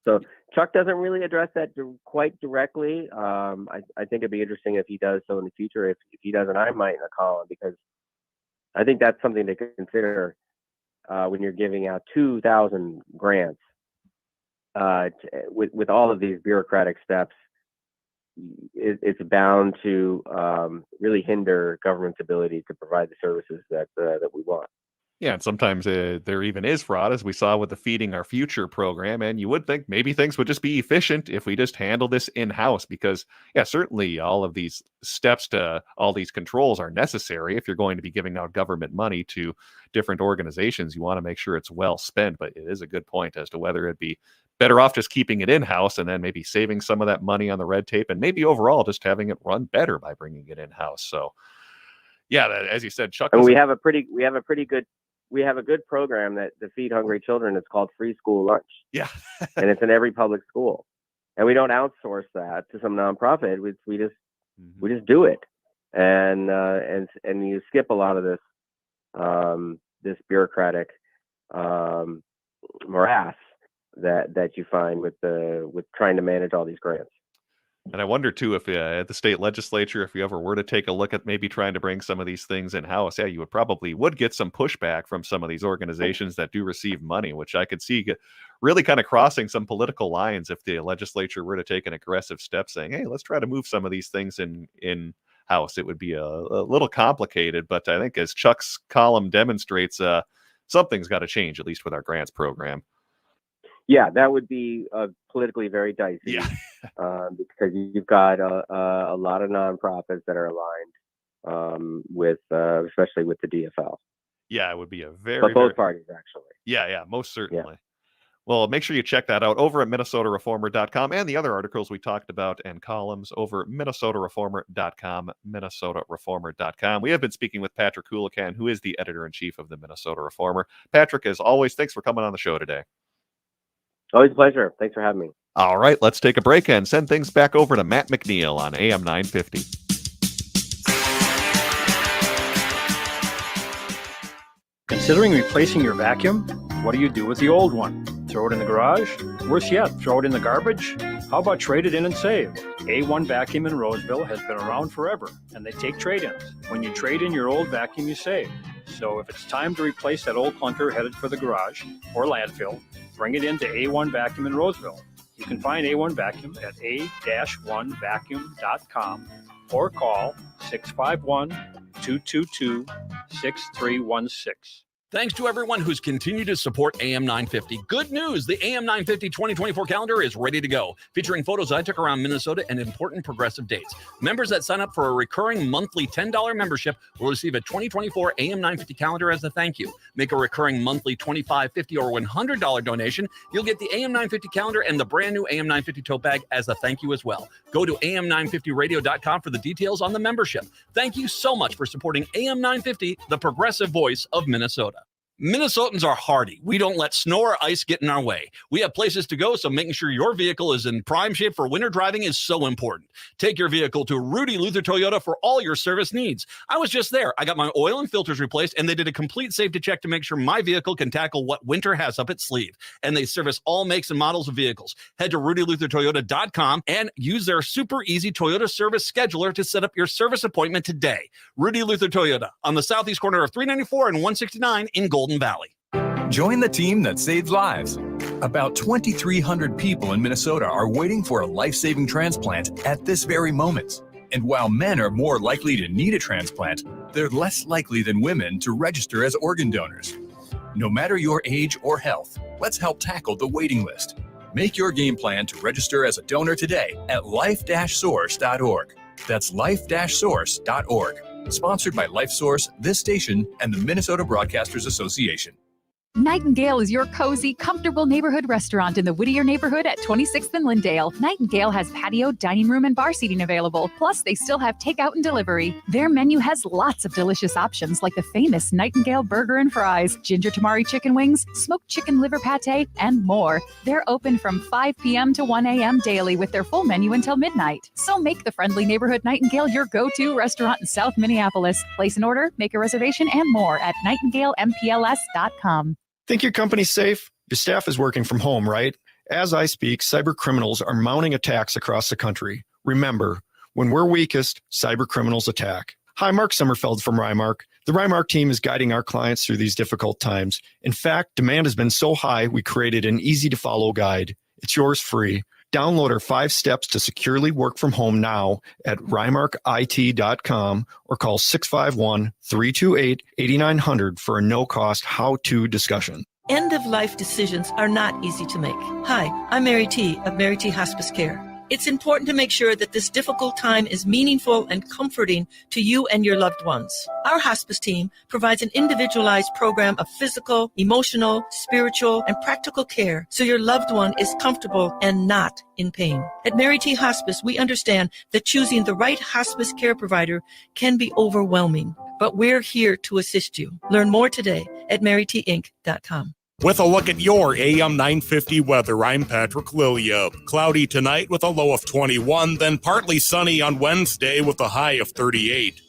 So Chuck doesn't really address that quite directly. I think it'd be interesting if he does so in the future. If he doesn't, I might in a column, because I think that's something to consider when you're giving out 2,000 grants. With all of these bureaucratic steps, it's bound to really hinder government's ability to provide the services that we want. Yeah, and sometimes there even is fraud, as we saw with the Feeding Our Future program. And you would think maybe things would just be efficient if we just handle this in-house, because, yeah, certainly all of these steps to all these controls are necessary. If you're going to be giving out government money to different organizations, you want to make sure it's well spent. But it is a good point as to whether it'd be better off just keeping it in-house and then maybe saving some of that money on the red tape, and maybe overall just having it run better by bringing it in-house. So, yeah, as you said, Chuck, and we have a good program that to feed hungry children. It's called Free School Lunch. Yeah. And it's in every public school. And we don't outsource that to some nonprofit. We just do it. And you skip a lot of this bureaucratic morass that you find with trying to manage all these grants. And I wonder, too, if at the state legislature, if you ever were to take a look at maybe trying to bring some of these things in-house, yeah, you would get some pushback from some of these organizations that do receive money, which I could see really kind of crossing some political lines if the legislature were to take an aggressive step saying, hey, let's try to move some of these things in-house. It would be a little complicated, but I think as Chuck's column demonstrates, something's got to change, at least with our grants program. Yeah, that would be politically very dicey. Yeah. Because you've got a lot of nonprofits that are aligned with, especially with the DFL. Yeah, it would be a but both parties, actually. Yeah, most certainly. Yeah. Well, make sure you check that out over at MinnesotaReformer.com, and the other articles we talked about and columns over at MinnesotaReformer.com, MinnesotaReformer.com. We have been speaking with Patrick Houlihan, who is the editor-in-chief of the Minnesota Reformer. Patrick, as always, thanks for coming on the show today. Always a pleasure. Thanks for having me. All right, let's take a break and send things back over to Matt McNeil on AM 950. Considering replacing your vacuum? What do you do with the old one? Throw it in the garage? Worse yet, throw it in the garbage? How about trade it in and save? A1 Vacuum in Roseville has been around forever, and they take trade-ins. When you trade in your old vacuum, you save. So if it's time to replace that old clunker headed for the garage or landfill, bring it into A1 Vacuum in Roseville. You can find A1 Vacuum at a-1vacuum.com or call 651-222-6316. Thanks to everyone who's continued to support AM 950. Good news, the AM 950 2024 calendar is ready to go, featuring photos I took around Minnesota and important progressive dates. Members that sign up for a recurring monthly $10 membership will receive a 2024 AM 950 calendar as a thank you. Make a recurring monthly $25, $50, or $100 donation. You'll get the AM 950 calendar and the brand new AM 950 tote bag as a thank you as well. Go to am950radio.com for the details on the membership. Thank you so much for supporting AM 950, the progressive voice of Minnesota. Minnesotans are hardy. We don't let snow or ice get in our way. We have places to go, so making sure your vehicle is in prime shape for winter driving is so important. Take your vehicle to Rudy Luther Toyota for all your service needs. I was just there. I got my oil and filters replaced, and they did a complete safety check to make sure my vehicle can tackle what winter has up its sleeve. And they service all makes and models of vehicles. Head to RudyLutherToyota.com and use their super easy Toyota service scheduler to set up your service appointment today. Rudy Luther Toyota on the southeast corner of 394 and 169 in Golden Valley. Join the team that saves lives. About 2,300 people in Minnesota are waiting for a life-saving transplant at this very moment. And while men are more likely to need a transplant, they're less likely than women to register as organ donors. No matter your age or health, let's help tackle the waiting list. Make your game plan to register as a donor today at life-source.org. That's life-source.org. Sponsored by LifeSource, this station, and the Minnesota Broadcasters Association. Nightingale is your cozy, comfortable neighborhood restaurant in the Whittier neighborhood at 26th and Lindale. Nightingale has patio, dining room, and bar seating available. Plus, they still have takeout and delivery. Their menu has lots of delicious options like the famous Nightingale burger and fries, ginger tamari chicken wings, smoked chicken liver pate, and more. They're open from 5 p.m. to 1 a.m. daily with their full menu until midnight. So make the friendly neighborhood Nightingale your go-to restaurant in South Minneapolis. Place an order, make a reservation, and more at nightingalempls.com. Think your company's safe? Your staff is working from home, right? As I speak, cyber criminals are mounting attacks across the country. Remember, when we're weakest, cyber criminals attack. Hi, Mark Sommerfeld from Rymark. The Rymark team is guiding our clients through these difficult times. In fact, demand has been so high, we created an easy-to-follow guide. It's yours free. Download our 5 steps to securely work from home now at rymarkit.com or call 651-328-8900 for a no-cost how-to discussion. End-of-life decisions are not easy to make. Hi, I'm Mary T. of Mary T. Hospice Care. It's important to make sure that this difficult time is meaningful and comforting to you and your loved ones. Our hospice team provides an individualized program of physical, emotional, spiritual, and practical care so your loved one is comfortable and not in pain. At Mary T. Hospice, we understand that choosing the right hospice care provider can be overwhelming, but we're here to assist you. Learn more today at marytinc.com. With a look at your AM 950 weather, I'm Patrick Lilia. Cloudy tonight with a low of 21, then partly sunny on Wednesday with a high of 38.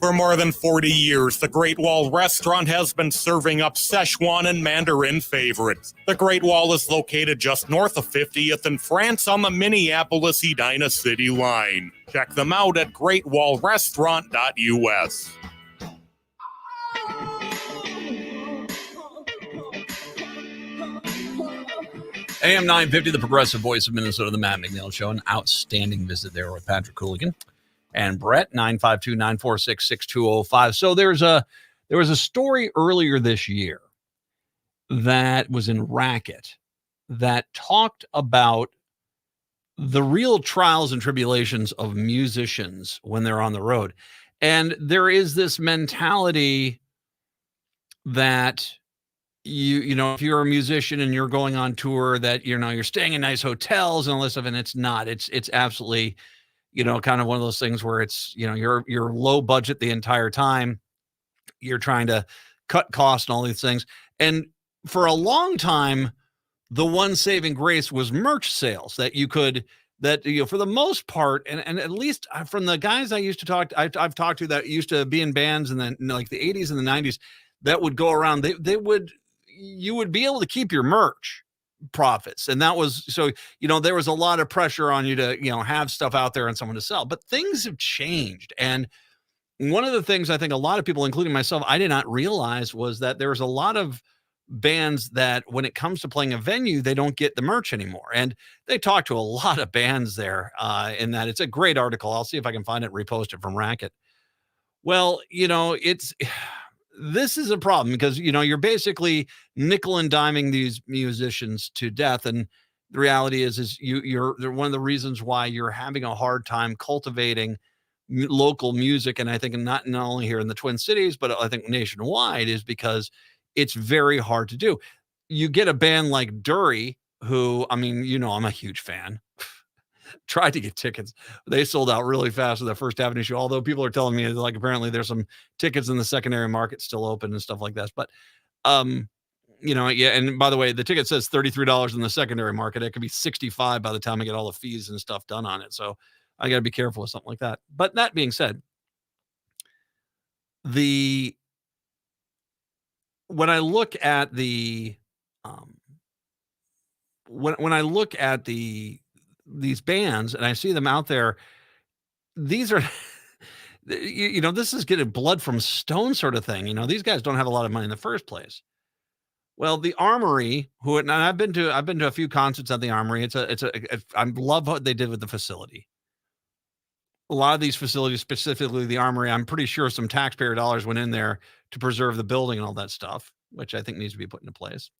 For more than 40 years, the Great Wall Restaurant has been serving up Szechuan and Mandarin favorites. The Great Wall is located just north of 50th in France on the Minneapolis-Edina City line. Check them out at greatwallrestaurant.us. AM 950, the progressive voice of Minnesota, the Matt McNeil Show. An outstanding visit there with Patrick Hooligan and Brett, 952-946-6205. So there was a story earlier this year that was in Racket that talked about the real trials and tribulations of musicians when they're on the road. And there is this mentality that you know, if you're a musician and you're going on tour, that, you know, you're staying in nice hotels and all this stuff, and it's not. It's absolutely, you know, kind of one of those things where it's, you know, you're low budget the entire time. You're trying to cut costs and all these things. And for a long time, the one saving grace was merch sales that you could, that, you know, for the most part, and at least from the guys I used to talk, I've talked to that used to be in bands in the, like the 80s and the 90s that would go around, you would be able to keep your merch profits. And that was, so, you know, there was a lot of pressure on you to, you know, have stuff out there and someone to sell, but things have changed. And one of the things I think a lot of people, including myself, I did not realize was that there's a lot of bands that when it comes to playing a venue, they don't get the merch anymore. And they talk to a lot of bands there in that. It's a great article. I'll see if I can find it, repost it from Racket. Well, you know, this is a problem because, you know, you're basically nickel and diming these musicians to death. And the reality is they're one of the reasons why you're having a hard time cultivating local music. And I think not only here in the Twin Cities, but I think nationwide, is because it's very hard to do. You get a band like Dury, who, I mean, you know, I'm a huge fan. Tried to get tickets. They sold out really fast with the First Avenue show. Although people are telling me, like, apparently there's some tickets in the secondary market still open and stuff like that. But Yeah. And by the way, the ticket says $33 in the secondary market. It could be $65 by the time I get all the fees and stuff done on it. So I got to be careful with something like that. But that being said, when I look at the when I look at these bands and I see them out there, these are this is getting blood from stone sort of thing. These guys don't have a lot of money in the first place. Well, the Armory, and I've been to a few concerts at the Armory. I love what they did with the facility. A lot of these facilities, specifically the Armory, I'm pretty sure some taxpayer dollars went in there to preserve the building and all that stuff, which I think needs to be put into place.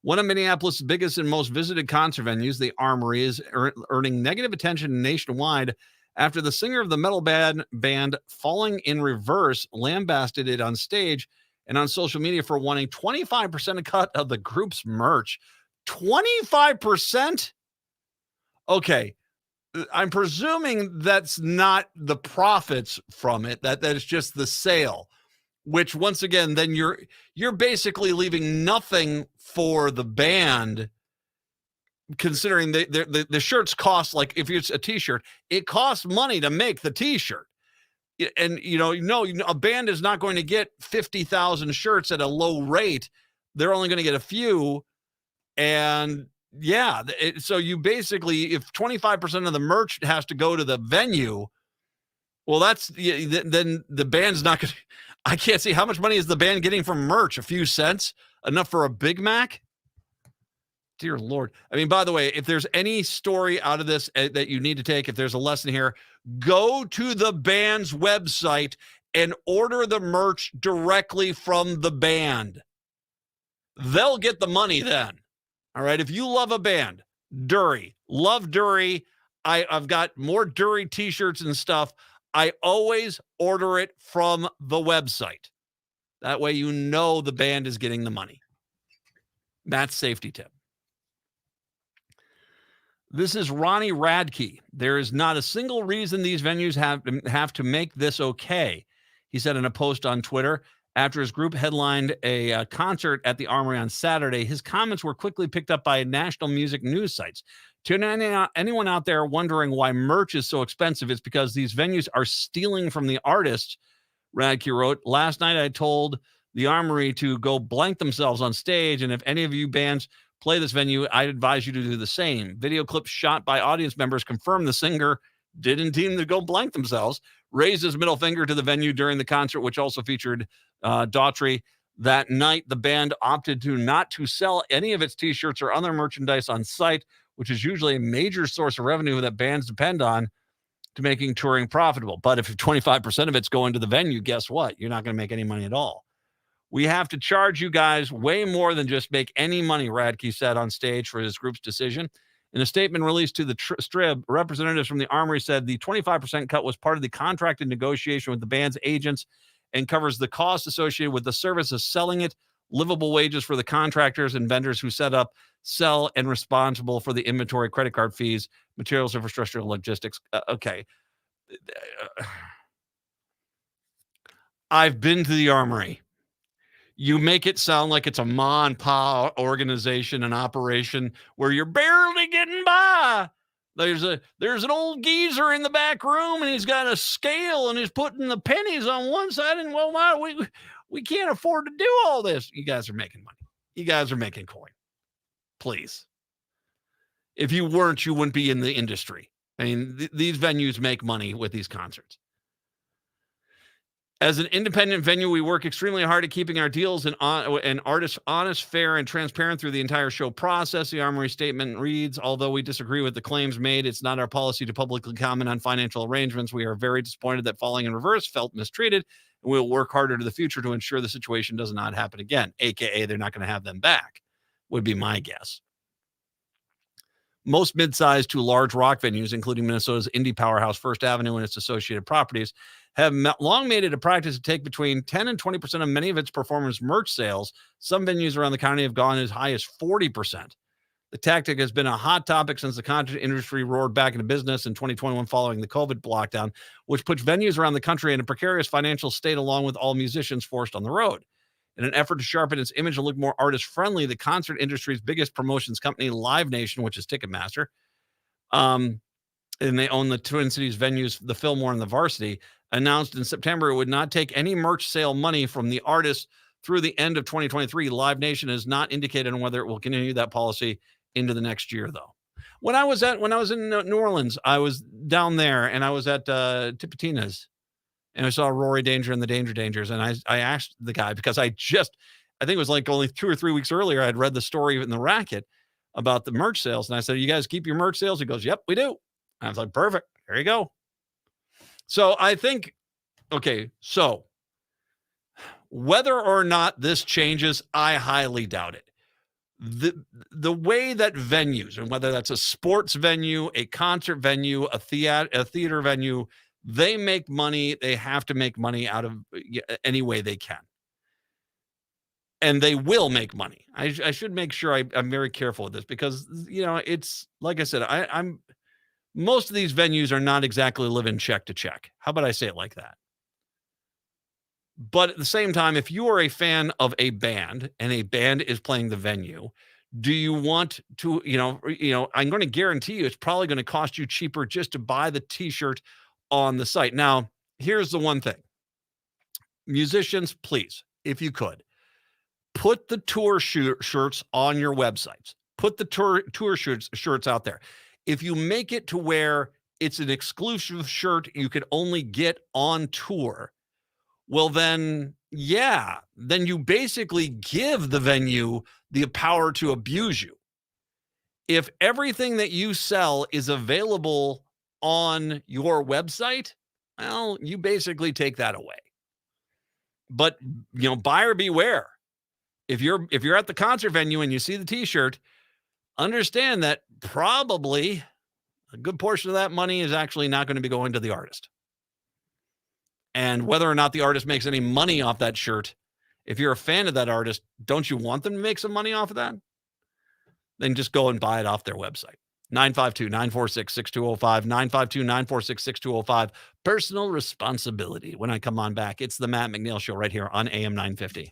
One of Minneapolis' biggest and most visited concert venues, the Armory, is earning negative attention nationwide after the singer of the metal band Falling in Reverse lambasted it on stage and on social media for wanting 25% cut of the group's merch. 25%? Okay. I'm presuming that's not the profits from it. That is just the sale, which once again, then you're basically leaving nothing for the band, considering the shirts cost, like if it's a t-shirt, it costs money to make the t-shirt. And a band is not going to get 50,000 shirts at a low rate. They're only going to get a few. And yeah, so you basically, if 25% of the merch has to go to the venue, well, then the band's not going to, I can't see how much money is the band getting from merch. A few cents, enough for a Big Mac? Dear Lord. I mean, by the way, if there's any story out of this that you need to take, if there's a lesson here, go to the band's website and order the merch directly from the band. They'll get the money then. All right. If you love a band, Dury, love Dury. I've got more Dury t-shirts and stuff. I always order it from the website. That way, the band is getting the money. That's safety tip. This is Ronnie Radke. There is not a single reason these venues have to make this okay, he said in a post on Twitter. After his group headlined a concert at the Armory on Saturday, his comments were quickly picked up by national music news sites. To anyone out there wondering why merch is so expensive, it's because these venues are stealing from the artists, Radke wrote. Last night, I told the Armory to go blank themselves on stage, and if any of you bands play this venue, I'd advise you to do the same. Video clips shot by audience members confirm the singer didn't seem to go blank themselves, raised his middle finger to the venue during the concert, which also featured Daughtry. That night, the band opted not to sell any of its t-shirts or other merchandise on site, which is usually a major source of revenue that bands depend on to making touring profitable. But if 25% of it's going to the venue, guess what? You're not going to make any money at all. We have to charge you guys way more than just make any money, Radke said on stage for his group's decision. In a statement released to the Strib, representatives from the Armory said the 25% cut was part of the contracted negotiation with the band's agents and covers the costs associated with the service of selling it, livable wages for the contractors and vendors who set up, sell, and responsible for the inventory, credit card fees, materials, infrastructure, logistics. Okay. I've been to the Armory. You make it sound like it's a ma and pa organization and operation where you're barely getting by. There's an old geezer in the back room and he's got a scale and he's putting the pennies on one side and we can't afford to do all this. You guys are making money. You guys are making coin. Please. If you weren't, you wouldn't be in the industry. I mean, these venues make money with these concerts. As an independent venue, we work extremely hard at keeping our deals and artists honest, fair, and transparent through the entire show process. The Armory statement reads, although we disagree with the claims made, it's not our policy to publicly comment on financial arrangements. We are very disappointed that Falling in Reverse felt mistreated, and we'll work harder to the future to ensure the situation does not happen again, a.k.a. they're not going to have them back, would be my guess. Most mid-sized to large rock venues, including Minnesota's indie powerhouse First Avenue and its associated properties, have long made it a practice to take between 10 and 20% of many of its performers' merch sales. Some venues around the county have gone as high as 40%. The tactic has been a hot topic since the concert industry roared back into business in 2021 following the COVID lockdown, which puts venues around the country in a precarious financial state along with all musicians forced on the road. In an effort to sharpen its image and look more artist-friendly, the concert industry's biggest promotions company, Live Nation, which is Ticketmaster, and they own the Twin Cities venues, the Fillmore and the Varsity, announced in September it would not take any merch sale money from the artists through the end of 2023. Live Nation has not indicated on whether it will continue that policy into the next year, though. When I was in New Orleans, I was down there and I was at Tipitina's, and I saw Rory Danger and the Danger Dangers, and I asked the guy, because I think it was like only 2 or 3 weeks earlier I'd read the story in the Racket about the merch sales, and I said, "You guys keep your merch sales?" He goes, "Yep, we do." And I was like, "Perfect, there you go." So I think, okay, so whether or not this changes, I highly doubt it. The way that venues, and whether that's a sports venue, a concert venue, a theater venue, they make money. They have to make money out of any way they can. And they will make money. I should make sure I'm very careful with this, because, it's like I said, I'm most of these venues are not exactly living check to check. How about I say it like that? But at the same time, if you are a fan of a band and a band is playing the venue, do you want to, I'm going to guarantee you it's probably going to cost you cheaper just to buy the t-shirt on the site. Now, here's the one thing. Musicians, please, if you could, put the tour shirts on your websites. Put the tour shirts out there. If you make it to where it's an exclusive shirt you could only get on tour, well, then you basically give the venue the power to abuse you. If everything that you sell is available on your website, well, you basically take that away. But, buyer beware. If you're at the concert venue and you see the t-shirt, understand that probably a good portion of that money is actually not going to be going to the artist. And whether or not the artist makes any money off that shirt, if you're a fan of that artist, don't you want them to make some money off of that? Then just go and buy it off their website. 952-946-6205, 952-946-6205. Personal responsibility. When I come on back, it's the Matt McNeil Show right here on AM 950.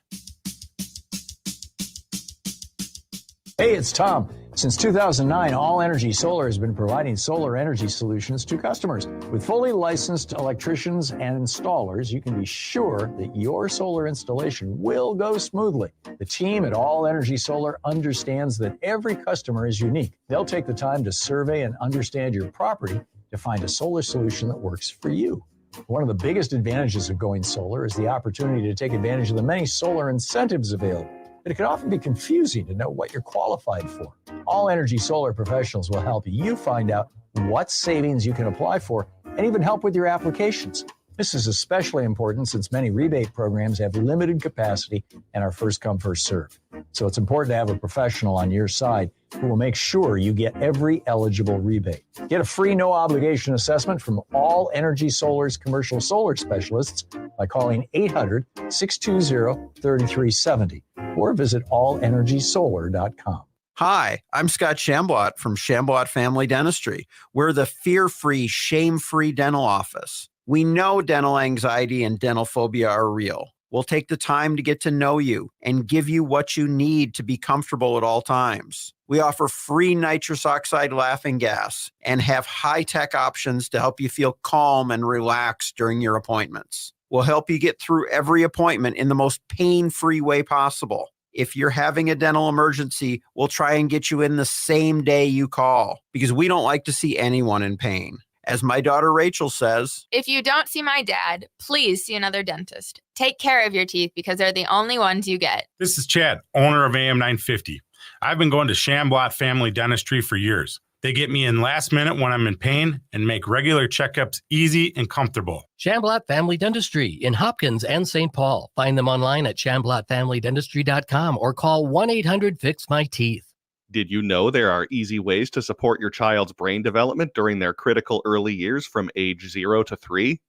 Hey, it's Tom. Since 2009, All Energy Solar has been providing solar energy solutions to customers. With fully licensed electricians and installers, you can be sure that your solar installation will go smoothly. The team at All Energy Solar understands that every customer is unique. They'll take the time to survey and understand your property to find a solar solution that works for you. One of the biggest advantages of going solar is the opportunity to take advantage of the many solar incentives available. But it can often be confusing to know what you're qualified for. All Energy Solar professionals will help you find out what savings you can apply for and even help with your applications. This is especially important since many rebate programs have limited capacity and are first come, first served. So it's important to have a professional on your side who will make sure you get every eligible rebate. Get a free no obligation assessment from All Energy Solar's commercial solar specialists by calling 800-620-3370 or visit allenergysolar.com. Hi, I'm Scott Shamblat from Shamblat Family Dentistry. We're the fear-free, shame-free dental office. We know dental anxiety and dental phobia are real. We'll take the time to get to know you and give you what you need to be comfortable at all times. We offer free nitrous oxide laughing gas and have high-tech options to help you feel calm and relaxed during your appointments. We'll help you get through every appointment in the most pain-free way possible. If you're having a dental emergency, we'll try and get you in the same day you call because we don't like to see anyone in pain. As my daughter Rachel says, if you don't see my dad, please see another dentist. Take care of your teeth because they're the only ones you get. This is Chad, owner of AM 950. I've been going to Shamblat Family Dentistry for years. They get me in last minute when I'm in pain and make regular checkups easy and comfortable. Shamblat Family Dentistry in Hopkins and St. Paul. Find them online at shamblatfamilydentistry.com or call 1-800-FIX-MY-TEETH. Did you know there are easy ways to support your child's brain development during their critical early years from age 0 to 3?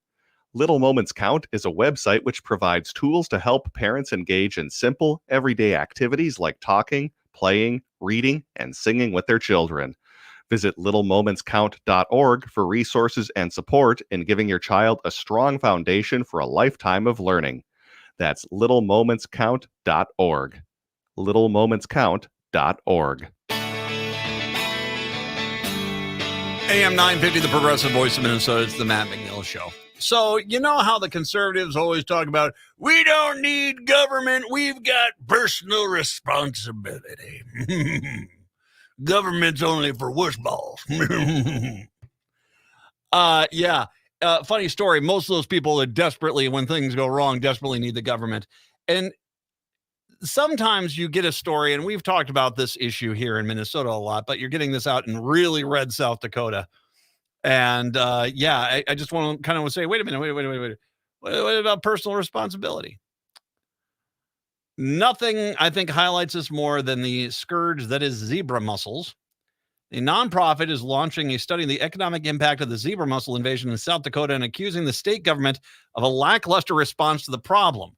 Little Moments Count is a website which provides tools to help parents engage in simple, everyday activities like talking, playing, reading, and singing with their children. Visit littlemomentscount.org for resources and support in giving your child a strong foundation for a lifetime of learning. That's littlemomentscount.org. littlemomentscount.org. AM 950, the progressive voice of Minnesota. It's the Matt McNeil Show. So, you know how the conservatives always talk about, we don't need government, we've got personal responsibility. Government's only for wussballs. Funny story. Most of those people that desperately, when things go wrong, desperately need the government. And sometimes you get a story, and we've talked about this issue here in Minnesota a lot, but you're getting this out in really red South Dakota. And I just want to kind of say, wait a minute. What about personal responsibility? Nothing, I think, highlights this more than the scourge that is zebra mussels. A nonprofit is launching a study of the economic impact of the zebra mussel invasion in South Dakota and accusing the state government of a lackluster response to the problem.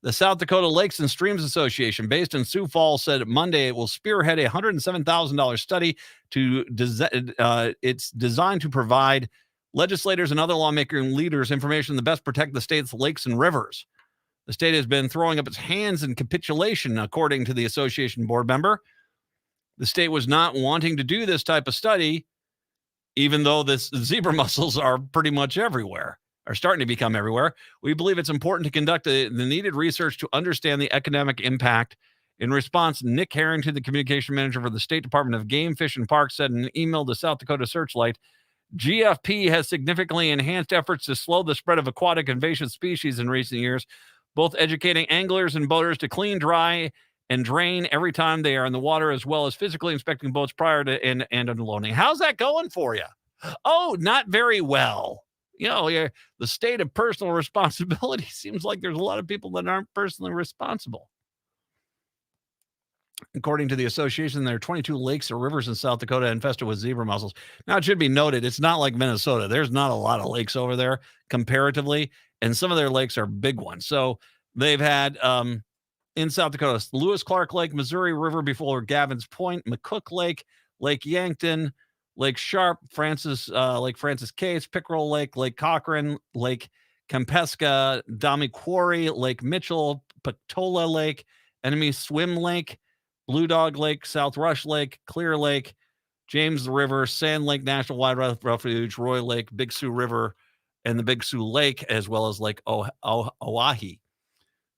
The South Dakota Lakes and Streams Association, based in Sioux Falls, said Monday it will spearhead a $107,000 study it's designed to provide legislators and other lawmaking leaders information to best protect the state's lakes and rivers. The state has been throwing up its hands in capitulation, according to the association board member. The state was not wanting to do this type of study, even though the zebra mussels are pretty much everywhere. Are starting to become everywhere. We believe it's important to conduct the needed research to understand the economic impact. In response, Nick Harrington, the communication manager for the State Department of Game, Fish, and Parks, said in an email to South Dakota Searchlight, GFP has significantly enhanced efforts to slow the spread of aquatic invasive species in recent years, both educating anglers and boaters to clean, dry, and drain every time they are in the water, as well as physically inspecting boats prior to and unloading. How's that going for you? Oh, not very well. The state of personal responsibility seems like there's a lot of people that aren't personally responsible. According to the association, there are 22 lakes or rivers in South Dakota infested with zebra mussels. Now, it should be noted, it's not like Minnesota. There's not a lot of lakes over there comparatively, and some of their lakes are big ones. So they've had, in South Dakota, Lewis Clark Lake, Missouri River before Gavin's Point, McCook Lake, Lake Yankton, Lake Sharp, Lake Francis Case, Pickerel Lake, Lake Cochran, Lake Kempeska, Dami Quarry, Lake Mitchell, Patola Lake, Enemy Swim Lake, Blue Dog Lake, South Rush Lake, Clear Lake, James River, Sand Lake National Wildlife Refuge, Roy Lake, Big Sioux River, and the Big Sioux Lake, as well as Lake Oahe,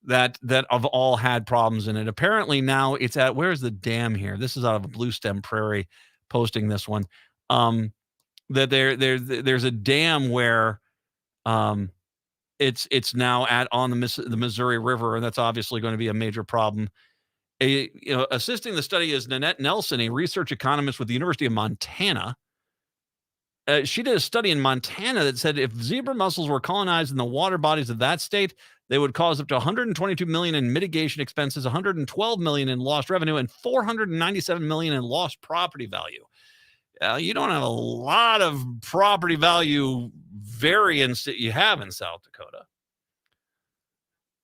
that have all had problems in it. Apparently now it's at, where's the dam here? This is out of Blue Stem Prairie posting this one. That there's a dam where it's now on the Missouri River, and that's obviously going to be a major problem. Assisting the study is Nanette Nelson, a research economist with the University of Montana. She did a study in Montana that said if zebra mussels were colonized in the water bodies of that state, they would cause up to $122 million in mitigation expenses, $112 million in lost revenue, and $497 million in lost property value. You don't have a lot of property value variance that you have in South Dakota.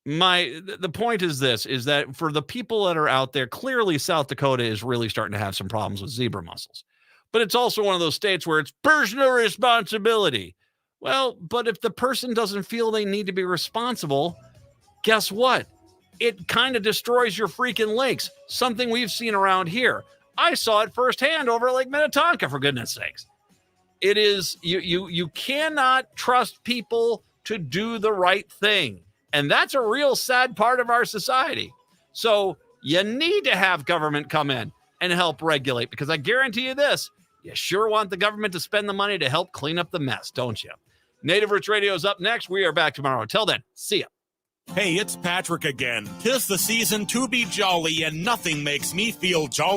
The point is this, is that for the people that are out there, clearly South Dakota is really starting to have some problems with zebra mussels. But it's also one of those states where it's personal responsibility. Well, but if the person doesn't feel they need to be responsible, guess what? It kind of destroys your freaking lakes. Something we've seen around here. I saw it firsthand over at Lake Minnetonka, for goodness sakes. It is, you cannot trust people to do the right thing. And that's a real sad part of our society. So you need to have government come in and help regulate, because I guarantee you this, you sure want the government to spend the money to help clean up the mess, don't you? Native Roots Radio is up next. We are back tomorrow. Till then, see ya. Hey, it's Patrick again. 'Tis the season to be jolly, and nothing makes me feel jolly.